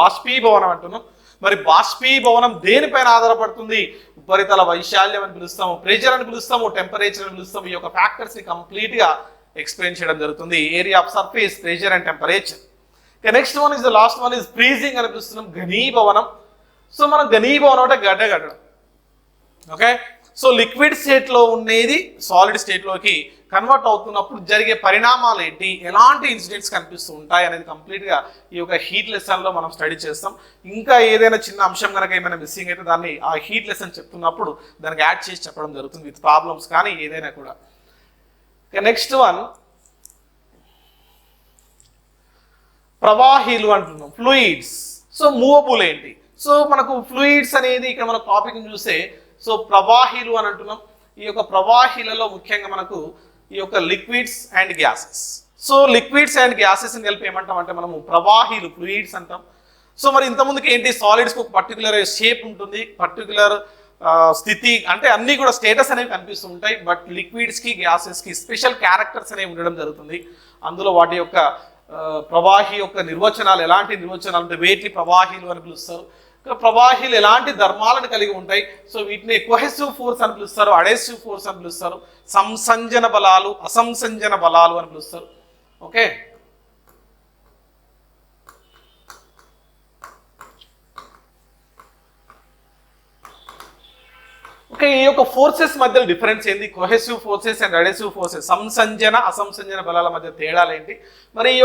బాష్పీభవనం అంటున్నాం. మరి బాష్పీభవనం దేనిపైన ఆధారపడుతుంది? ఉపరితల వైశాల్యం అని పిలుస్తాము, ప్రెషర్ అని పిలుస్తాము, టెంపరేచర్ అని పిలుస్తాము. ఈ యొక్క ఫ్యాక్టర్స్ని కంప్లీట్గా ఎక్స్ప్లెయిన్ చేయడం జరుగుతుంది. Area of surface, pressure and temperature. Next one is the last one is freezing అని పిలుస్తున్నాం, ఘనీభవనం. సో మనం ఘనీభవనం అంటే గడ్డగట్టడం. ఓకే, సో లిక్విడ్ స్టేట్లో ఉండేది సాలిడ్ స్టేట్లోకి కన్వర్ట్ అవుతున్నప్పుడు జరిగే పరిణామాలు ఏంటి, ఎలాంటి ఇన్సిడెంట్స్ కనిపిస్తూ ఉంటాయి అనేది కంప్లీట్గా ఈ యొక్క హీట్ లెసన్లో మనం స్టడీ చేస్తాం. ఇంకా ఏదైనా చిన్న అంశం కనుక ఏమైనా మిస్సింగ్ అయితే దాన్ని ఆ హీట్ లెసన్ చెప్తున్నప్పుడు దానికి యాడ్ చేసి చెప్పడం జరుగుతుంది విత్ ప్రాబ్లమ్స్ కానీ ఏదైనా కూడా. నెక్స్ట్ వన్ ప్రవాహీలు అంటున్నాం, ఫ్లూయిడ్స్. సో మూవబుల్ ఏంటి? సో మనకు ఫ్లూయిడ్స్ అనేది ఇక్కడ మన టాపిక్ చూస్తే సో ప్రవాహీలు అని అంటున్నాం. ఈ యొక్క ప్రవాహీలలో ముఖ్యంగా మనకు ఈ యొక్క liquids and gases. So liquids and గ్యాసెస్ని కలిపి ఏమంటాం అంటే మనము ప్రవాహీలు, ఫ్లూయిడ్స్ అంటాం. సో మరి ఇంతకుముందుకి ఏంటి, సాలిడ్స్కి ఒక పర్టికులర్ షేప్ ఉంటుంది, పర్టికులర్ స్థితి అంటే అన్నీ కూడా స్టేటస్ అనేవి కనిపిస్తూ ఉంటాయి. బట్ లిక్విడ్స్కి గ్యాసెస్కి స్పెషల్ క్యారెక్టర్స్ అనేవి ఉండడం జరుగుతుంది. అందులో వాటి యొక్క ప్రవాహి యొక్క నిర్వచనాలు, ఎలాంటి నిర్వచనాలు అంటే వేటిని ప్రవాహీలు అని పిలుస్తారు. ప్రవాహీలు ఎలాంటి ధర్మాలను కలిగి ఉంటాయి. సో వీటిని కొహెసివ్ ఫోర్స్ అని పిలుస్తారు, అడేసివ్ ఫోర్స్ అని పిలుస్తారు, సంసంజన బలాలు, అసంసంజన బలాలు అని పిలుస్తారు. ఓకే, ఓకే, ఈ యొక్క ఫోర్సెస్ మధ్య డిఫరెన్స్ ఏంటి? Cohesive forces and adhesive forces, సంసంజన అసంసంజన బలాల మధ్య తేడాలు ఏంటి? మరి ఈ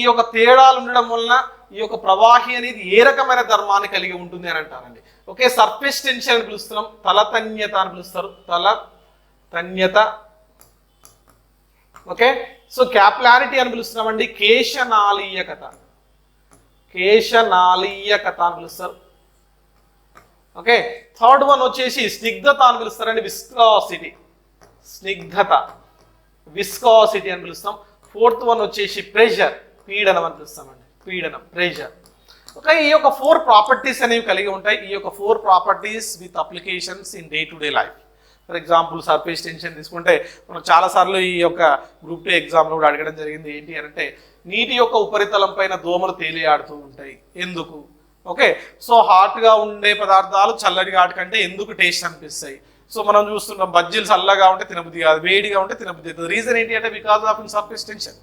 యొక్క తేడాలు ఉండడం వలన ఈ యొక్క ప్రవాహి అనేది ఏ రకమైన ధర్మాన్ని కలిగి ఉంటుంది అని అంటారండి. ఓకే, సర్ఫేస్ టెన్షన్ అని పిలుస్తున్నాం, తలతన్యత అని పిలుస్తారు, తలతన్యత. ఓకే, సో క్యాపిలారిటీ అని పిలుస్తున్నామండి, కేశనాళీయకత అని పిలుస్తారు. ఓకే, థర్డ్ వన్ వచ్చేసి స్నిగ్ధత అని పిలుస్తారండి, విస్కాసిటీ అని పిలుస్తాం. ఫోర్త్ వన్ వచ్చేసి ప్రెషర్, పీడనం అని పిలుస్తామండి, ప్రెషర్. ఓకే, ఈ యొక్క 4 ప్రాపర్టీస్ అనేవి కలిగి ఉంటాయి. ఈ యొక్క 4 properties with applications in day to day life. For example surface tension తీసుకుంటే మనం చాలాసార్లు ఈ యొక్క గ్రూప్ 2 ఎగ్జామ్లో కూడా అడగడం జరిగింది. ఏంటి అంటే నీటి యొక్క ఉపరితలం పైన దోమలు తేలియాడుతూ ఉంటాయి, ఎందుకు? ఓకే, సో హాట్గా ఉండే పదార్థాలు చల్లటి ఘాటు కంటే ఎందుకు టేస్ట్ అనిపిస్తాయి? సో మనం చూస్తున్నాం బజ్జీలు చల్లగా ఉంటే తినబుద్ధి కాదు, వేడిగా ఉంటే తినబుద్ధి అవుతుంది. రీజన్ ఏంటి అంటే because of surface tension.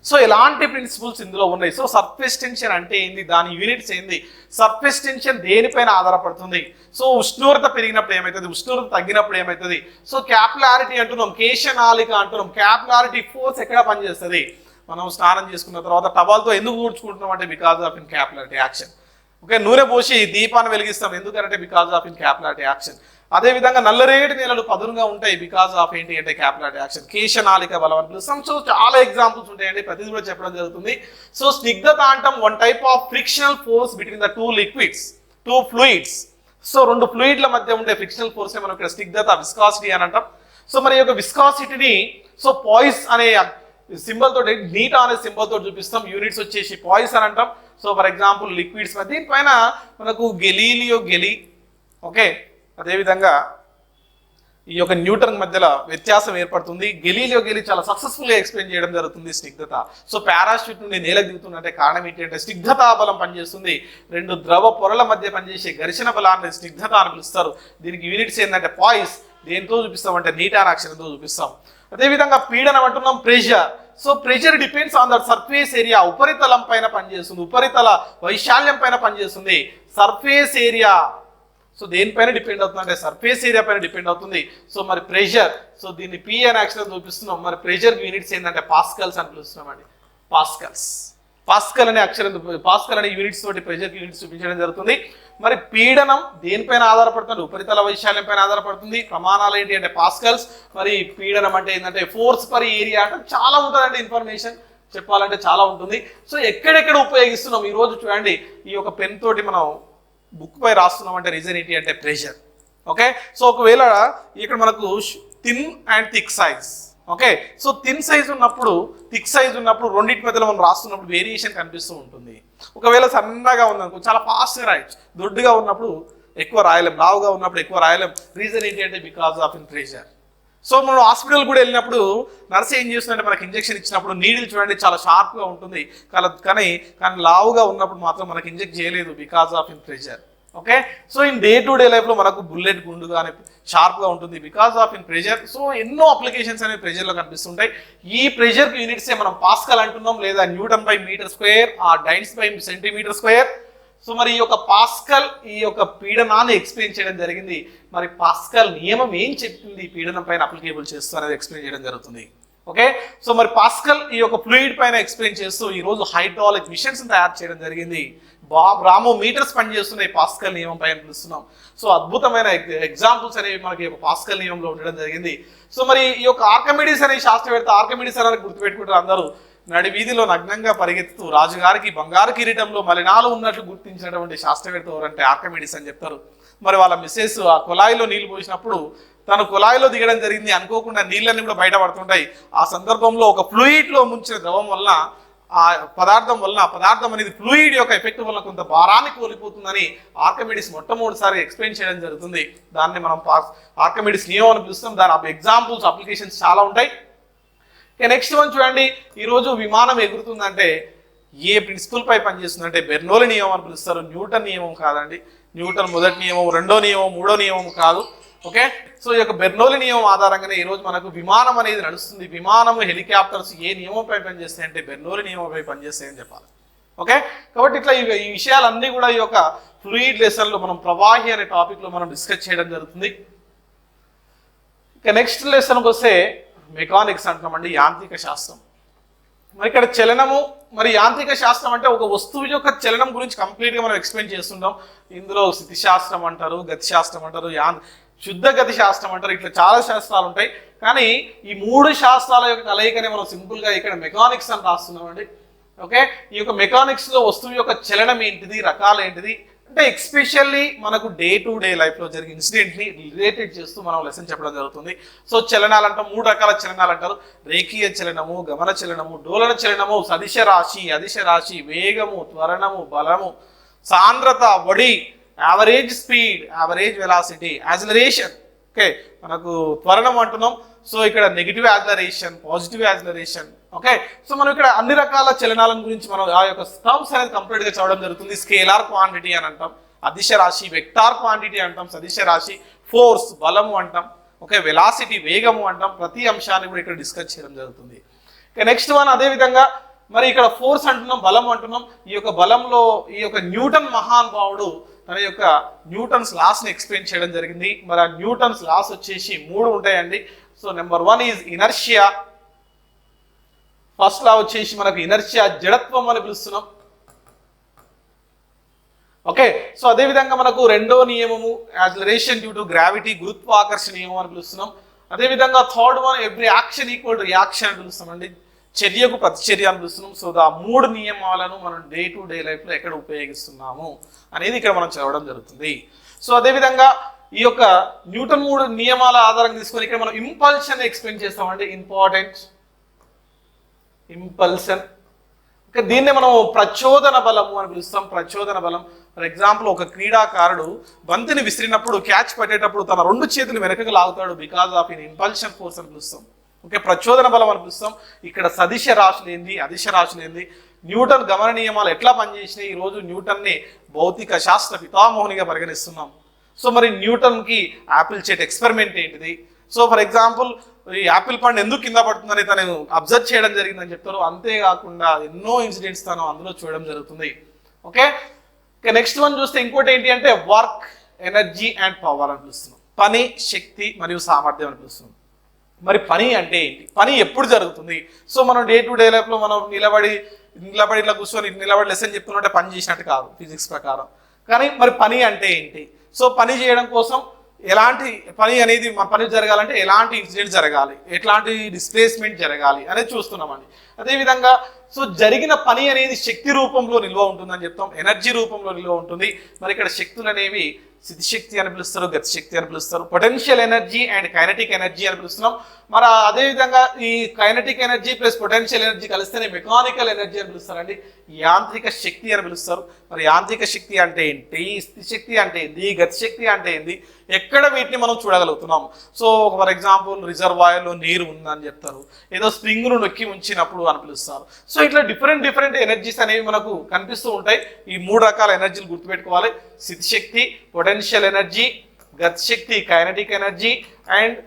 So ఎలాంటి ప్రిన్సిపల్స్ ఇందులో ఉన్నాయి? సో సర్ఫేస్ టెన్షన్ అంటే ఏంది, దాని యూనిట్స్ ఏంది, సర్ఫేస్ టెన్షన్ దేనిపైన ఆధారపడుతుంది, సో ఉష్ణోగ్రత పెరిగినప్పుడు ఏమవుతుంది, ఉష్ణోగ్రత తగ్గినప్పుడు ఏమవుతుంది. సో క్యాపిలారిటీ అంటున్నాం, కేశనాళిక అంటున్నాం. క్యాపిలారిటీ ఫోర్స్ ఎక్కడ పనిచేస్తుంది? మనం స్నానం చేసుకున్న తర్వాత టవాల్తో ఎందుకు ఊడ్చుకుంటున్నాం అంటే because of in capillarity action. Okay, నూనె పోసి దీపాన్ని వెలిగిస్తాం ఎందుకంటే because of in capillarity action. అదేవిధంగా నల్లరేగడి నేలలు పదునుగా ఉంటాయి బికాస్ ఆఫ్ ఏంటి అంటే క్యాపిలారిటీ యాక్షన్, కేశనాళిక బలం అని పిలుస్తాం. సో చాలా ఎగ్జాంపుల్స్ ఉంటాయండి, ప్రతిదీ కూడా చెప్పడం జరుగుతుంది. సో స్నిగ్ధత అంటాం, one type of frictional force between the 2 liquids, 2 fluids. So 2 ఫ్లూయిడ్ల మధ్య ఉండే ఫ్రిక్షనల్ ఫోర్స్ మనం ఇక్కడ స్నిగ్ధత, విస్కాసిటీ అని అంటాం. సో మరి యొక్క విస్కాసిటీని సో పాయిస్ అనే సింబల్ తోటి, నీటా అనే సింబల్ తోటి చూపిస్తాం. యూనిట్స్ వచ్చేసి పాయిస్ అని అంటాం. సో ఫర్ ఎగ్జాంపుల్ లిక్విడ్స్ దీనిపైన మనకు గెలీలియో గెలి, ఓకే, అదేవిధంగా ఈ యొక్క న్యూటన్ మధ్యలో వ్యత్యాసం ఏర్పడుతుంది. గెలీలియో చాలా సక్సెస్ఫుల్గా ఎక్స్ప్లెయిన్ చేయడం జరుగుతుంది స్నిగ్ధత. సో పారాషూట్ నుండి నేలకు దిగుతుందంటే కారణం ఏంటి అంటే స్నిగ్ధతా బలం పనిచేస్తుంది. రెండు ద్రవ పొరల మధ్య పనిచేసే ఘర్షణ బలాన్ని స్నిగ్ధత అని పిలుస్తారు. దీనికి యూనిట్స్ ఏంటంటే పాయిస్, దేంతో చూపిస్తాం అంటే నీటాన్ అక్షరంతో చూపిస్తాం. అదేవిధంగా పీడనం అంటున్నాం pressure. So pressure depends on the surface area, ఉపరితలం పైన పనిచేస్తుంది, ఉపరితల వైశాల్యం పైన పనిచేస్తుంది. సర్ఫేస్ ఏరియా సో దేనిపైన డిపెండ్ అవుతుంది అంటే సర్ఫేస్ ఏరియా పైన డిపెండ్ అవుతుంది. సో మరి ప్రెషర్, సో దీన్ని పి అనే అక్షరం చూపిస్తున్నాం. మరి ప్రెషర్ యూనిట్స్ ఏంటంటే పాస్కల్స్ అని పిలుస్తున్నాం అండి. పాస్కల్స్, పాస్కల్ అనే అక్షరం, పాస్కల్ అనే యూనిట్స్ తోటి ప్రెషర్ యూనిట్స్ చూపించడం జరుగుతుంది. మరి పీడనం దేనిపైన ఆధారపడుతుంది, ఉపరితల వైశాల్యం పైన ఆధారపడుతుంది. ప్రమాణాలు ఏంటి అంటే పాస్కల్స్. మరి పీడనం అంటే ఏంటంటే ఫోర్స్ పర్ ఏరియా అంటే చాలా ఉంటుందండి, ఇన్ఫర్మేషన్ చెప్పాలంటే చాలా ఉంటుంది. సో ఎక్కడెక్కడ ఉపయోగిస్తున్నాం ఈరోజు చూడండి, ఈ యొక్క పెన్ తోటి మనం బుక్ పై రాస్తున్నాం అంటే రీజన్ ఏంటి అంటే ప్రెషర్. ఓకే, సో ఒకవేళ ఇక్కడ మనకు thin and thick size. Okay, so thin size ఉన్నప్పుడు థిక్ సైజ్ ఉన్నప్పుడు రెండింటి మధ్యలో మనం రాస్తున్నప్పుడు వేరియేషన్ కనిపిస్తూ ఉంటుంది. ఒకవేళ సన్నగా ఉందనుకో చాలా ఫాస్ట్గా రాయొచ్చు, దొడ్డుగా ఉన్నప్పుడు ఎక్కువ రాయలేం, లావుగా ఉన్నప్పుడు ఎక్కువ రాయలేం. రీజన్ ఏంటి అంటే because of in pressure. So మనం హాస్పిటల్ కూడా వెళ్ళినప్పుడు నర్స్ ఏం చేస్తుందంటే మనకి ఇంజెక్షన్ ఇచ్చినప్పుడు నీడిల్ చూడండి చాలా షార్ప్గా ఉంటుంది, కానీ లావుగా ఉన్నప్పుడు మాత్రం మనకి ఇంజెక్ట్ చేయలేదు because of in pressure. Okay, so in day to day లైఫ్లో మనకు బుల్లెట్ గుండుగా షార్ప్గా ఉంటుంది because of in pressure. So ఎన్నో అప్లికేషన్స్ అనేవి ప్రెషర్లో కనిపిస్తుంటాయి. ఈ ప్రెషర్ యూనిట్సే మనం పాస్కల్ అంటున్నాం, లేదా న్యూటన్ బై మీటర్ స్క్వేర్, ఆ dynes by centimetre square. So మరి ఈ యొక్క పాస్కల్ ఈ యొక్క పీడనాన్ని ఎక్స్ప్లెయిన్ చేయడం జరిగింది. మరి పాస్కల్ నియమం ఏం చెప్తుంది పీడనం పైన అప్లికేబుల్ చేస్తూ అనేది ఎక్స్ప్లెయిన్ చేయడం జరుగుతుంది. ఓకే, సో మరి పాస్కల్ ఈ యొక్క ఫ్లూయిడ్ పైన ఎక్స్ప్లెయిన్ చేస్తూ ఈరోజు హైడ్రాలిక్ మిషన్స్ తయారు చేయడం జరిగింది. గ్రామోమీటర్స్ పనిచేస్తున్నాయి పాస్కల్ నియమం పైన పిలుస్తున్నాం. సో అద్భుతమైన ఎగ్జాంపుల్స్ అనేవి మనకి పాస్కల్ నియమంలో ఉండడం జరిగింది. సో మరి ఈ యొక్క ఆర్కిమిడీస్ అనే శాస్త్రవేత్త, ఆర్కిమిడీస్ అని గుర్తుపెట్టుకుంటారు అందరూ, నడి వీధిలో నగ్నంగా పరిగెత్తుతూ రాజుగారికి బంగారు కిరీటంలో మలినాలు ఉన్నట్లు గుర్తించినటువంటి శాస్త్రవేత్త ఎవరంటే ఆర్కిమిడీస్ అని చెప్తారు. మరి వాళ్ళ మిస్సెస్ ఆ కుళాయిలో నీళ్లు పోసినప్పుడు తను కుళాయిలో దిగడం జరిగింది, అనుకోకుండా నీళ్ళన్నీ కూడా బయట పడుతుంటాయి. ఆ సందర్భంలో ఒక ఫ్లూయిడ్లో ముంచిన ద్రవం వల్ల ఆ పదార్థం అనేది ఫ్లూయిడ్ యొక్క ఎఫెక్ట్ వల్ల కొంత భారాన్ని కోల్పోతుందని ఆర్కిమిడీస్ మొట్టమొదటిసారి ఎక్స్ప్లెయిన్ చేయడం జరుగుతుంది. దాన్ని మనం ఆర్కిమిడీస్ నియమం అని పిలుస్తాం. దాని ఎగ్జాంపుల్స్ అప్లికేషన్స్ చాలా ఉంటాయి. నెక్స్ట్ వన్ చూడండి, ఈరోజు విమానం ఎగురుతుందంటే ఏ ప్రిన్సిపల్ పై పనిచేస్తుందంటే బెర్నౌలీ నియమం అని పిలుస్తారు. న్యూటన్ నియమం కాదండి. న్యూటన్ మొదటి నియమం, రెండో నియమం, మూడో నియమం కాదు. ఓకే, సో ఈ యొక్క బెర్నౌలీ నియమం ఆధారంగానే ఈరోజు మనకు విమానం అనేది నడుస్తుంది. విమానం, హెలికాప్టర్స్ ఏ నియమంపై పనిచేస్తాయి అంటే బెర్నౌలీ నియమంపై పనిచేస్తాయని చెప్పాలి. ఓకే, కాబట్టి ఇట్లా ఈ విషయాలన్నీ కూడా ఈ యొక్క ఫ్లూయిడ్ లెసన్లో మనం ప్రవాహి అనే టాపిక్లో మనం డిస్కస్ చేయడం జరుగుతుంది. ఇక నెక్స్ట్ లెసన్కి వస్తే మెకానిక్స్ అంటున్నామండి, యాంత్రిక శాస్త్రం. మరి ఇక్కడ చలనము, మరి యాంత్రిక శాస్త్రం అంటే ఒక వస్తువు యొక్క చలనం గురించి కంప్లీట్గా మనం ఎక్స్ప్లెయిన్ చేస్తుంటాం. ఇందులో స్థితి శాస్త్రం అంటారు, గతి శాస్త్రం అంటారు, శుద్ధ గతి శాస్త్రం అంటారు. ఇట్లా చాలా శాస్త్రాలు ఉంటాయి. కానీ ఈ మూడు శాస్త్రాల యొక్క కలయికనే మనం సింపుల్గా ఇక్కడ మెకానిక్స్ అని రాస్తున్నామండి. ఓకే, ఈ యొక్క మెకానిక్స్లో వస్తువు యొక్క చలనం ఏంటిది, రకాలు ఏంటిది అంటే ఎక్స్పెషల్లీ మనకు డే టు డే లైఫ్లో జరిగే ఇన్సిడెంట్ని రిలేటెడ్ చేస్తూ మనం లెసన్ చెప్పడం జరుగుతుంది. సో చలనాలు అంటాం, మూడు రకాల చలనాలు అంటారు. రేఖీయ చలనము, గమన చలనము, డోలన చలనము, సదిశ రాశి, అదిశ రాశి, వేగము, త్వరణము, బలము, సాంద్రత, వడి, average speed, average velocity, acceleration. Okay, మనకు త్వరణం అంటున్నాం. సో ఇక్కడ negative acceleration, positive acceleration. Okay, so మనం ఇక్కడ అన్ని రకాల చలనాల గురించి మనం ఆ యొక్క టర్మ్స్ అనేది కంప్లీట్గా చదవడం జరుగుతుంది. స్కేలార్ క్వాంటిటీ అని అంటాం, అదిశ రాశి, వెక్టార్ క్వాంటిటీ అంటాం, సదిశ రాశి, ఫోర్స్ బలము అంటాం, ఓకే, వెలాసిటీ వేగము అంటాం. ప్రతి అంశాన్ని కూడా ఇక్కడ డిస్కస్ చేయడం జరుగుతుంది. ఇక నెక్స్ట్ వన్ అదేవిధంగా మరి ఇక్కడ ఫోర్స్ అంటున్నాం, బలం అంటున్నాం. ఈ యొక్క బలంలో ఈ యొక్క న్యూటన్ మహానుభావుడు తన యొక్క న్యూటన్స్ లాస్ని ఎక్స్ప్లెయిన్ చేయడం జరిగింది. మరి ఆ న్యూటన్స్ లాస్ వచ్చేసి మూడు ఉంటాయండి. So number 1 is inertia. First law వచ్చేసి మనకు ఇనర్షియా, జడత్వం అని పిలుస్తున్నాం. ఓకే, సో అదేవిధంగా మనకు రెండో నియమము యాక్సిలరేషన్ డ్యూ టు గ్రావిటీ, గురుత్వాకర్షణ నియమం అని పిలుస్తున్నాం. అదేవిధంగా third one every action equal to reaction అని పిలుస్తామండి, చర్యకు ప్రతిచర్య అని పిలుస్తున్నాం. సో ఆ మూడు నియమాలను మనం డే టు డే లైఫ్లో ఎక్కడ ఉపయోగిస్తున్నాము అనేది ఇక్కడ మనం చదవడం జరుగుతుంది. సో అదేవిధంగా ఈ యొక్క న్యూటన్ మూడు నియమాల ఆధారంగా తీసుకొని ఇక్కడ మనం ఇంపల్షన్ ఎక్స్ప్లెయిన్ చేస్తామండి. ఇంపార్టెంట్ ఇంపల్షన్. దీన్నే మనం ప్రచోదన బలము అని పిలుస్తాం. ప్రచోదన బలం, ఫర్ ఎగ్జాంపుల్ ఒక క్రీడాకారుడు బంతిని విసిరినప్పుడు క్యాచ్ పట్టేటప్పుడు తన రెండు చేతులు వెనకకు లాగుతాడు, బికాజ్ ఆఫ్ ఇన్ ఇంపల్షన్ ఫోర్స్ అని పిలుస్తాం. ఓకే, ప్రచోదన బలం అని పిలుస్తాం. ఇక్కడ సదిశ రాశులు ఏంది, అదిశ రాశులు ఏంది, న్యూటన్ గమన నియమాలు ఎట్లా పనిచేసినాయి, ఈరోజు న్యూటన్ని భౌతిక శాస్త్ర పితామోహునిగా పరిగణిస్తున్నాం. సో మరి న్యూటన్కి యాపిల్ చెట్ ఎక్స్పెరిమెంట్ ఏంటిది, సో ఫర్ ఎగ్జాంపుల్ ఈ యాపిల్ పండు ఎందుకు కింద పడుతుందని తను అబ్జర్వ్ చేయడం జరిగిందని చెప్తారు. అంతేకాకుండా ఎన్నో ఇన్సిడెంట్స్ తను అందులో చూడడం జరుగుతుంది. ఓకే, నెక్స్ట్ వన్ చూస్తే ఇంకోటి ఏంటి అంటే వర్క్, ఎనర్జీ అండ్ పవర్ అని పిలుస్తున్నాం. పని, శక్తి మరియు సామర్థ్యం అని పిలుస్తున్నాం. మరి పని అంటే ఏంటి, పని ఎప్పుడు జరుగుతుంది? సో మనం డే టు డే లైఫ్లో మనం నిలబడి ఇట్లా కూర్చొని నిలబడి లెసన్ చెప్తున్నట్టే పని చేసినట్టు కాదు ఫిజిక్స్ ప్రకారం. కానీ మరి పని అంటే ఏంటి? సో పని చేయడం కోసం ఎలాంటి పని అనేది పని జరగాలంటే ఎలాంటి ఇన్సిడెంట్ జరగాలి, ఎట్లాంటి డిస్ప్లేస్మెంట్ జరగాలి అనేది చూస్తున్నామండి. అదేవిధంగా సో జరిగిన పని అనేది శక్తి రూపంలో నిల్వ ఉంటుందని చెప్తాం, ఎనర్జీ రూపంలో నిల్వ ఉంటుంది. మరి ఇక్కడ శక్తులు అనేవి స్థితిశక్తి అని పిలుస్తారు, గతిశక్తి అని పిలుస్తారు, potential energy and kinetic energy అని పిలుస్తున్నాం. మరి అదేవిధంగా ఈ kinetic energy plus potential energy కలిస్తేనే మెకానికల్ ఎనర్జీ అని పిలుస్తారండి, యాంత్రిక శక్తి అని పిలుస్తారు. మరి యాంత్రిక శక్తి అంటే ఏంటి, స్థితిశక్తి అంటే ఏంటి, గతిశక్తి అంటే ఏంటి, ఎక్కడ వీటిని మనం చూడగలుగుతున్నాం? సో ఫర్ ఎగ్జాంపుల్ రిజర్వాయర్లో నీరు ఉందని చెప్తారు, ఏదో స్ప్రింగ్ను నొక్కి ఉంచినప్పుడు అని పిలుస్తారు. సో ఇట్లా డిఫరెంట్ ఎనర్జీస్ అనేవి మనకు కనిపిస్తూ ఉంటాయి. ఈ మూడు రకాల ఎనర్జీలు గుర్తుపెట్టుకోవాలి: స్థితిశక్తి, పొటెన్షియల్ ఎనర్జీ, గతిశక్తి, కైనటిక్ ఎనర్జీ అండ్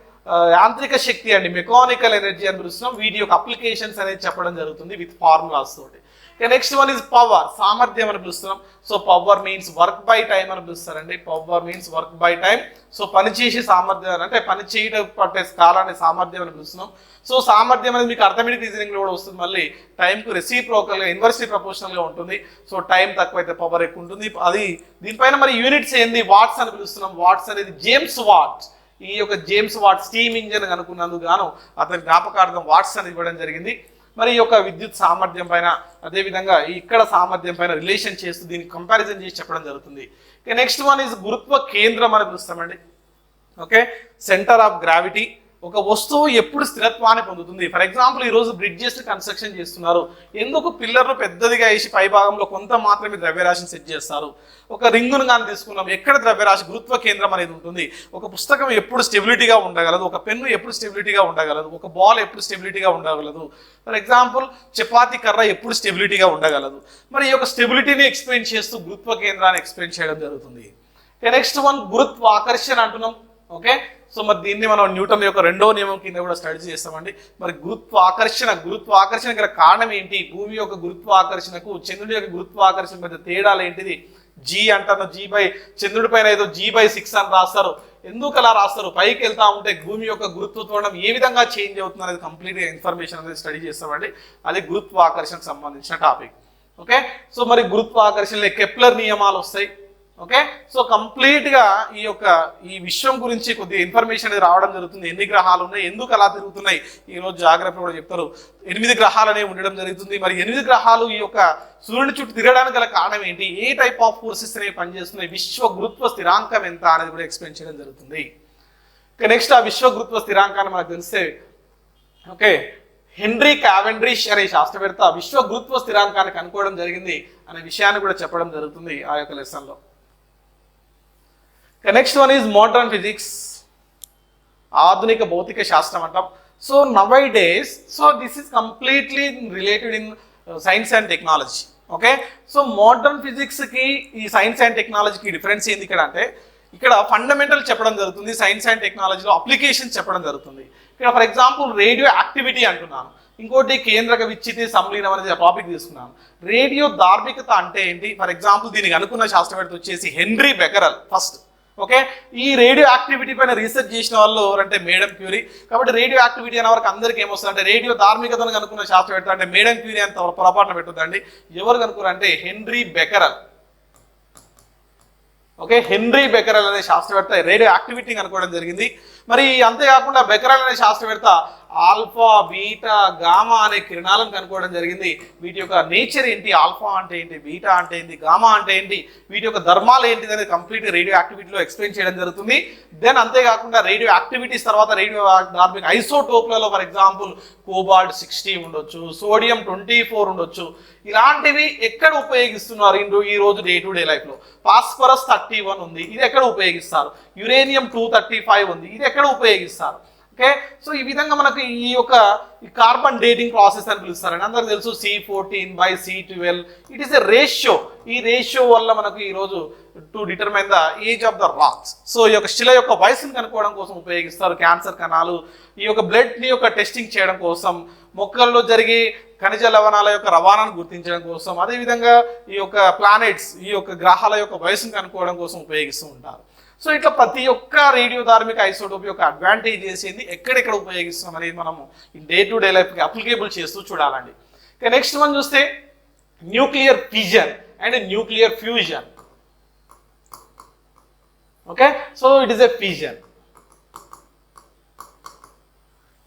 యాంత్రిక శక్తి అండి, మెకానికల్ ఎనర్జీ అని పిలుస్తున్నాం. వీటి యొక్క అప్లికేషన్స్ అనేది చెప్పడం జరుగుతుంది విత్ ఫార్ములాస్ తోటి. నెక్స్ట్ వన్ ఇస్ పవర్, సామర్థ్యం అని పిలుస్తున్నాం. So power means work by time అని పిలుస్తారండి. Power means work by time. So పని చేసే సామర్థ్యం అంటే పని చేయడం పట్టే కాలాన్ని సామర్థ్యం అని పిలుస్తున్నాం. సో సామర్థ్యం అనేది మీకు అర్థమెటిక్ రీజనింగ్ లో కూడా వస్తుంది. మళ్ళీ టైంకు రెసిప్రోకల్ గా ఇన్వర్స్లీ ప్రపోర్షనల్ గా ఉంటుంది. సో టైం తక్కువైతే పవర్ ఎక్కువ ఉంటుంది. అది దీనిపైన మరి యూనిట్స్ ఏంది, వాట్స్ అని పిలుస్తున్నాం. వాట్స్ అనేది జేమ్స్ వాట్, ఈ యొక్క జేమ్స్ వాట్ స్టీమ్ ఇంజిన్ అనుకున్నందుకు గాను అతని జ్ఞాపకార్థం వాట్స్ అని ఇవ్వడం జరిగింది. మరి ఈ యొక్క విద్యుత్ సామర్థ్యం పైన, అదేవిధంగా ఇక్కడ సామర్థ్యం పైన రిలేషన్ చేస్తూ దీన్ని కంపారిజన్ చేసి చెప్పడం జరుగుతుంది. నెక్స్ట్ వన్ ఈజ్ గురుత్వ కేంద్రం అని పిలుస్తామండి. Okay, centre of gravity. ఒక వస్తువు ఎప్పుడు స్థిరత్వాన్ని పొందుతుంది? ఫర్ ఎగ్జాంపుల్ ఈరోజు బ్రిడ్జెస్ కన్స్ట్రక్షన్ చేస్తున్నారు, ఎందుకు పిల్లర్లు పెద్దదిగా వేసి పై భాగంలో కొంత మాత్రమే ద్రవ్యరాశిని సెట్ చేస్తారు? ఒక రింగును కానీ తీసుకున్నాం, ఎక్కడ ద్రవ్యరాశి, గురుత్వ కేంద్రం అనేది ఉంటుంది. ఒక పుస్తకం ఎప్పుడు స్టెబిలిటీగా ఉండగలదు, ఒక పెన్ను ఎప్పుడు స్టెబిలిటీగా ఉండగలదు, ఒక బాల్ ఎప్పుడు స్టెబిలిటీగా ఉండగలదు. ఫర్ ఎగ్జాంపుల్ చపాతీ కర్ర ఎప్పుడు స్టెబిలిటీగా ఉండగలదు. మరి ఈ యొక్క స్టెబిలిటీని ఎక్స్ప్లెయిన్ చేస్తూ గురుత్వ కేంద్రాన్ని ఎక్స్ప్లెయిన్ చేయడం జరుగుతుంది. నెక్స్ట్ వన్ గురుత్వాకర్షణ అంటున్నాం. ఓకే, సో మరి దీన్ని మనం న్యూటన్ యొక్క రెండో నియమం కింద కూడా స్టడీ చేస్తామండి. మరి గురుత్వాకర్షణ గల కారణం ఏంటి? భూమి యొక్క గురుత్వాకర్షణకు చంద్రుడి యొక్క గురుత్వాకర్షణ మధ్య తేడాలు ఏంటిది? జీ అంటారు, జీ బై చంద్రుడి పైన ఏదో G/6 అని రాస్తారు. ఎందుకు అలా రాస్తారు? పైకి వెళ్తా ఉంటే భూమి యొక్క గురుత్వం ఏ విధంగా చేంజ్ అవుతుంది అనేది కంప్లీట్గా ఇన్ఫర్మేషన్ అనేది స్టడీ చేస్తామండి. అది గురుత్వాకర్షణకు సంబంధించిన టాపిక్. ఓకే, సో మరి గురుత్వాకర్షణలో కెప్లర్ నియమాలు వస్తాయి. ఓకే, సో కంప్లీట్గా ఈ విశ్వం గురించి కొద్దిగా ఇన్ఫర్మేషన్ అనేది రావడం జరుగుతుంది. ఎన్ని గ్రహాలు ఉన్నాయి, ఎందుకు అలా తిరుగుతున్నాయి, ఈరోజు జాగ్రత్త కూడా చెప్తారు. 8 గ్రహాలు అనేవి ఉండడం జరుగుతుంది. మరి 8 గ్రహాలు ఈ యొక్క సూర్యుని చుట్టూ తిరగడానికి గల కారణం ఏంటి, ఏ టైప్ ఆఫ్ ఫోర్సెస్ అనేవి పనిచేస్తున్నాయి, విశ్వ గురుత్వ స్థిరాంకం ఎంత అనేది కూడా ఎక్స్ప్లెయిన్ చేయడం జరుగుతుంది. నెక్స్ట్ ఆ విశ్వ గురుత్వ స్థిరాంకాన్ని మనకు తెలిస్తే, ఓకే, హెన్రీ క్యావెండ్రిష్ అనే శాస్త్రవేత్త విశ్వ గురుత్వ స్థిరాంకాన్ని కనుక్కోవడం జరిగింది అనే విషయాన్ని కూడా చెప్పడం జరుగుతుంది ఆ యొక్క లెసన్లో. Next one is modern physics, ఆధునిక భౌతిక శాస్త్రం అంటాం. So nowadays, so this is completely related in science and technology. Okay, so modern ఫిజిక్స్కి ఈ సైన్స్ అండ్ టెక్నాలజీకి డిఫరెన్స్ ఏంది ఇక్కడ అంటే, ఇక్కడ ఫండమెంటల్ చెప్పడం జరుగుతుంది, సైన్స్ అండ్ టెక్నాలజీలో అప్లికేషన్స్ చెప్పడం జరుగుతుంది. ఇక్కడ ఫర్ ఎగ్జాంపుల్ రేడియో యాక్టివిటీ అంటున్నాను, ఇంకోటి కేంద్రక విచ్చితి సంలీనం అనేది టాపిక్ తీసుకున్నాను. రేడియో ధార్మికత అంటే ఏంటి? ఫర్ ఎగ్జాంపుల్ దీనికి అనుకున్న శాస్త్రవేత్త వచ్చేసి హెన్రీ బెకరల్ ఫస్ట్. ఓకే, ఈ రేడియో యాక్టివిటీ పైన రీసెర్చ్ చేసిన వాళ్ళు ఎవరంటే మేడం క్యూరీ. కాబట్టి రేడియో యాక్టివిటీ అనే వరకు అందరికీ ఏమొస్తుంది అంటే, రేడియో ధార్మికతను కనుక్కున్న శాస్త్రవేత్త అంటే మేడం క్యూరీ అంత పొరపాటున పెట్టొద్దండి. ఎవరు కనుక్కున్నారంటే henry Becquerel. Okay, henry Becquerel అనే శాస్త్రవేత్త రేడియో యాక్టివిటీని కనుక్కోవడం జరిగింది. మరి అంతేకాకుండా బెకరల్ అనే శాస్త్రవేత్త ఆల్ఫా బీటా గామా అనే కిరణాలను కనుక్కోవడం జరిగింది. వీటి యొక్క నేచర్ ఏంటి, ఆల్ఫా అంటే ఏంటి, బీటా అంటే ఏంటి, గామా అంటే ఏంటి, వీటి యొక్క ధర్మాలు ఏంటి అనేది కంప్లీట్ రేడియో యాక్టివిటీలో ఎక్స్ప్లెయిన్ చేయడం జరుగుతుంది. దెన్ అంతేకాకుండా రేడియో యాక్టివిటీస్ తర్వాత రేడియో ధార్మిక ఐసోటోప్లలో ఫర్ ఎగ్జాంపుల్ కోబాల్ట్ 60 ఉండొచ్చు, సోడియం 24 ఉండొచ్చు. ఇలాంటివి ఎక్కడ ఉపయోగిస్తున్నారు ఈ రోజు డే టు డే లైఫ్ లో? ఫాస్ఫరస్ 31 ఉంది, ఇది ఎక్కడ ఉపయోగిస్తారు? యురేనియం 235 ఉంది, ఇది ఎక్కడ ఉపయోగిస్తారు? ఓకే, సో ఈ విధంగా మనకు ఈ యొక్క కార్బన్ డేటింగ్ ప్రాసెస్ అని పిలుస్తారండి. అందరికి తెలుసు C14/C12. It is a ratio. ఈ రేషియో వల్ల మనకు ఈరోజు to determine the age of the rocks. So ఈ యొక్క శిల యొక్క వయసును కనుక్కోవడం కోసం ఉపయోగిస్తారు. క్యాన్సర్ కణాలు ఈ యొక్క బ్లడ్ ని యొక్క టెస్టింగ్ చేయడం కోసం, మొక్కల్లో జరిగే ఖనిజ లవణాల యొక్క రవాణాను గుర్తించడం కోసం, అదేవిధంగా ఈ యొక్క ప్లానెట్స్ ఈ యొక్క గ్రహాల యొక్క వయసును కనుక్కోవడం కోసం ఉపయోగిస్తూ ఉంటారు. సో ఇట్లా ప్రతి ఒక్క రేడియో ధార్మిక ఐసోటోప్ యొక్క అడ్వాంటేజ్ చేసింది ఎక్కడెక్కడ ఉపయోగిస్తాం అనేది మనము డే టు డే లైఫ్కి అప్లికేబుల్ చేస్తూ చూడాలండి. ఇక నెక్స్ట్ మనం చూస్తే nuclear fission and nuclear fusion. Okay, so it is a fission,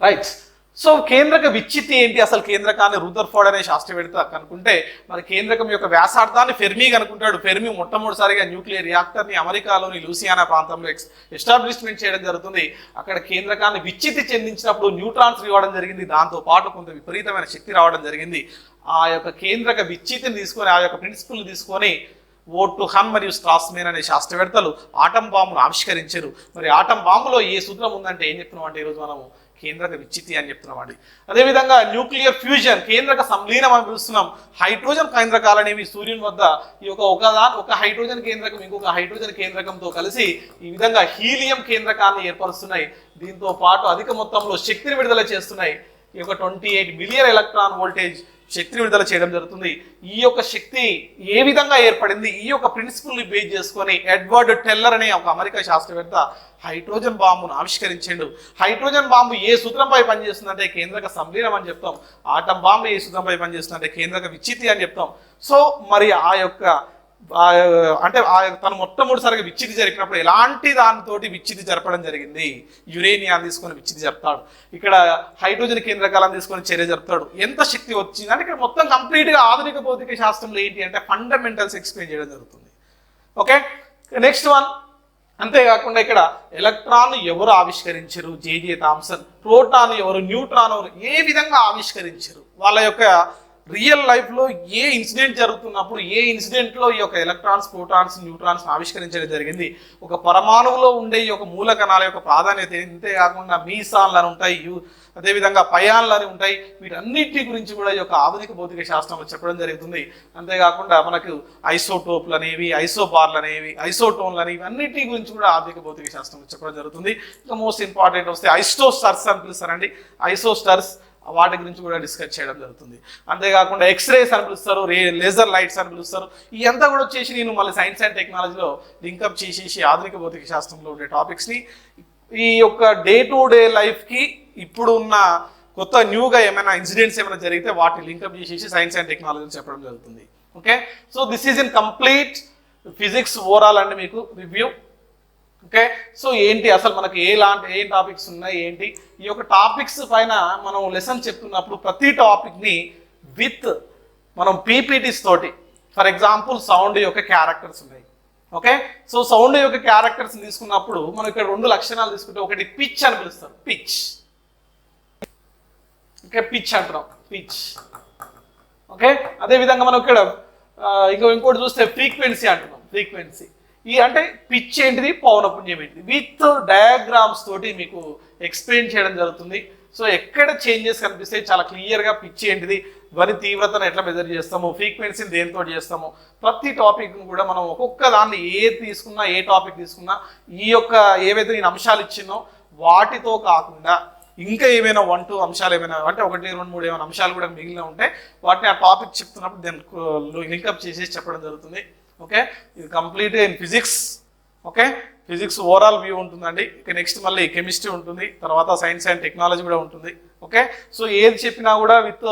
right. So కేంద్రక విచ్చితి ఏంటి అసలు? కేంద్రకాన్ని రూదర్ఫోర్డ్ అనే శాస్త్రవేత్త కనుక్కుంటే మరి కేంద్రకం యొక్క వ్యాసార్థాన్ని ఫెర్మి కనుక్కుంటాడు. ఫెర్మి మొట్టమొదటిసారిగా న్యూక్లియర్ రియాక్టర్ని అమెరికాలోని లూసియానా ప్రాంతంలో ఎస్టాబ్లిష్మెంట్ చేయడం జరుగుతుంది. అక్కడ కేంద్రకాన్ని విచ్చితి చెందించినప్పుడు న్యూట్రాన్స్ ఇవ్వడం జరిగింది. దాంతో పాటు కొంత విపరీతమైన శక్తి రావడం జరిగింది. ఆ యొక్క కేంద్రక విచ్చితిని తీసుకొని, ఆ యొక్క ప్రిన్సిపల్ తీసుకొని ఓటు హన్ మరియు స్ట్రాస్మేన్ అనే శాస్త్రవేత్తలు ఆటం బాంబును ఆవిష్కరించారు. మరి ఆటం బాంబులో ఏ సూత్రం ఉందంటే ఏం చెప్తున్నాం అంటే ఈరోజు మనము కేంద్రక విచ్చితి అని చెప్తున్నామండి. అదేవిధంగా న్యూక్లియర్ ఫ్యూజన్, కేంద్రక సంలీనం అని పిలుస్తున్నాం. హైడ్రోజన్ కేంద్రకాలు అనేవి సూర్యుని వద్ద ఈ ఒక హైడ్రోజన్ కేంద్రకం ఇంకొక హైడ్రోజన్ కేంద్రకంతో కలిసి ఈ విధంగా హీలియం కేంద్రకాన్ని ఏర్పరుస్తున్నాయి. దీంతో పాటు అధిక మొత్తంలో శక్తిని విడుదల చేస్తున్నాయి. ఈ యొక్క 28 మిలియన్ ఎలక్ట్రాన్ వోల్టేజ్ శక్తిని విడుదల చేయడం జరుగుతుంది. ఈ యొక్క శక్తి ఏ విధంగా ఏర్పడింది? ఈ యొక్క ప్రిన్సిపల్ని బేస్ చేసుకొని ఎడ్వర్డ్ టెల్లర్ అనే ఒక అమెరికా శాస్త్రవేత్త హైడ్రోజన్ బాంబును ఆవిష్కరించాడు. హైడ్రోజన్ బాంబు ఏ సూత్రంపై పనిచేస్తుందంటే కేంద్రక సంలీనం అని చెప్తాం. ఆటం బాంబు ఏ సూత్రంపై పనిచేస్తుందంటే కేంద్రక విచ్చితి అని చెప్తాం. సో మరి ఆ యొక్క తను మొట్టమొదటిసారిగా విచ్చితి జరిపినప్పుడు ఎలాంటి దానితోటి విచ్చితి జరపడం జరిగింది? యురేనియాన్ని తీసుకొని విచ్చితి జరుపుతాడు. ఇక్కడ హైడ్రోజన్ కేంద్రకాలను తీసుకొని చర్య జరుపుతాడు. ఎంత శక్తి వచ్చింది అంటే ఇక్కడ మొత్తం కంప్లీట్గా ఆధునిక భౌతిక శాస్త్రంలో ఏంటి అంటే ఫండమెంటల్స్ ఎక్స్ప్లెయిన్ చేయడం జరుగుతుంది. Okay, next one. అంతేకాకుండా ఇక్కడ ఎలక్ట్రాన్ ఎవరు ఆవిష్కరించారు? J J Thomson. ప్రోటాన్ ఎవరు? న్యూట్రాన్ ఎవరు? ఏ విధంగా ఆవిష్కరించారు? వాళ్ళ యొక్క రియల్ లైఫ్లో ఏ ఇన్సిడెంట్ జరుగుతున్నప్పుడు ఏ ఇన్సిడెంట్లో ఈ యొక్క ఎలక్ట్రాన్స్, ప్రోటాన్స్, న్యూట్రాన్స్ ఆవిష్కరించడం జరిగింది. ఒక పరమాణువులో ఉండే ఈ యొక్క మూల కణాల యొక్క ప్రాధాన్యత. ఇంతేకాకుండా మీసాన్లు అని ఉంటాయి, అదేవిధంగా పయాన్లు అని ఉంటాయి. వీటన్నిటి గురించి కూడా ఈ యొక్క ఆధునిక భౌతిక శాస్త్రంలో చెప్పడం జరుగుతుంది. అంతేకాకుండా మనకు ఐసోటోప్లు అనేవి, ఐసోబార్లు అనేవి, ఐసోటోన్లు అనేవి అన్నిటి గురించి కూడా ఆధునిక భౌతిక శాస్త్రంలో చెప్పడం జరుగుతుంది. ఇంకా మోస్ట్ ఇంపార్టెంట్ వస్తే ఐసోస్టర్స్ అని పిలుస్తారండి. ఐసోస్టర్స్ వాటి గురించి కూడా డిస్కస్ చేయడం జరుగుతుంది. అంతేకాకుండా ఎక్స్రేస్ అని పిలుస్తారు, లేజర్ లైట్స్ అని పిలుస్తారు. ఈ అంతా కూడా వచ్చేసి నేను మళ్ళీ సైన్స్ అండ్ టెక్నాలజీలో లింకప్ చేసేసి ఆధునిక భౌతిక శాస్త్రంలో ఉండే టాపిక్స్ని ఈ యొక్క డే టు డే లైఫ్కి ఇప్పుడు ఉన్న కొత్త న్యూగా ఏమైనా ఇన్సిడెంట్స్ ఏమైనా జరిగితే వాటిని లింకప్ చేసేసి సైన్స్ అండ్ టెక్నాలజీ చెప్పడం జరుగుతుంది. Okay, so this is in complete physics overall అండి మీకు రివ్యూ. ఓకే, సో ఏంటి అసలు మనకి ఏ టాపిక్స్ ఉన్నాయి ఏంటి? ఈ యొక్క టాపిక్స్ పైన మనం లెసన్ చెప్తున్నప్పుడు ప్రతి టాపిక్ని విత్ మనం పీపీటీస్ తోటి, ఫర్ ఎగ్జాంపుల్ సౌండ్ యొక్క క్యారెక్టర్స్ ఉన్నాయి. ఓకే, సో సౌండ్ యొక్క క్యారెక్టర్స్ తీసుకున్నప్పుడు మనం ఇక్కడ 2 లక్షణాలు తీసుకుంటే ఒకటి పిచ్ అని పిలుస్తారు, పిచ్. ఓకే, పిచ్ అంటున్నాం, పిచ్. ఓకే, అదేవిధంగా మనం ఇక్కడ ఇంకోటి చూస్తే ఫ్రీక్వెన్సీ అంటున్నాం, ఫ్రీక్వెన్సీ. ఈ అంటే పిచ్ ఏంటిది, పౌనపుణ్యం ఏంటిది, విత్ డయాగ్రామ్స్ తోటి మీకు ఎక్స్ప్లెయిన్ చేయడం జరుగుతుంది. సో ఎక్కడ చేంజెస్ కనిపిస్తాయి చాలా క్లియర్గా, పిచ్ ఏంటిది, ధ్వని తీవ్రతను ఎట్లా మెజర్ చేస్తాము, ఫ్రీక్వెన్సీని దేనితో చేస్తాము, ప్రతి టాపిక్ను కూడా మనం ఒక్కొక్క దాన్ని తీసుకున్నా, ఏ టాపిక్ తీసుకున్నా ఈ యొక్క ఏవైతే నేను అంశాలు ఇచ్చినో వాటితో కాకుండా ఇంకా ఏమైనా 1-2 అంశాలు ఏమైనా అంటే 1, 2, 3 ఏమైనా అంశాలు కూడా మిగిలిన ఉంటే వాటిని ఆ టాపిక్ చెప్తున్నప్పుడు దాన్ని లింకప్ చేసేసి చెప్పడం జరుగుతుంది. ఓకే, ఇది complete in physics. Okay, physics overall view ఉంటుందండి. ఇక నెక్స్ట్ మళ్ళీ కెమిస్ట్రీ ఉంటుంది, తర్వాత సైన్స్ అండ్ టెక్నాలజీ కూడా ఉంటుంది. ఓకే, సో ఏది చెప్పినా కూడా విత్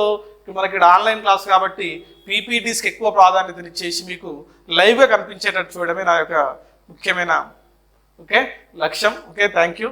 మనకి ఇక్కడ ఆన్లైన్ క్లాస్ కాబట్టి పీపీటీస్కి ఎక్కువ ప్రాధాన్యతనిచ్చేసి మీకు లైవ్గా కనిపించేటట్టు చూడడమే నా యొక్క ముఖ్యమైన లక్ష్యం. Okay, thank you.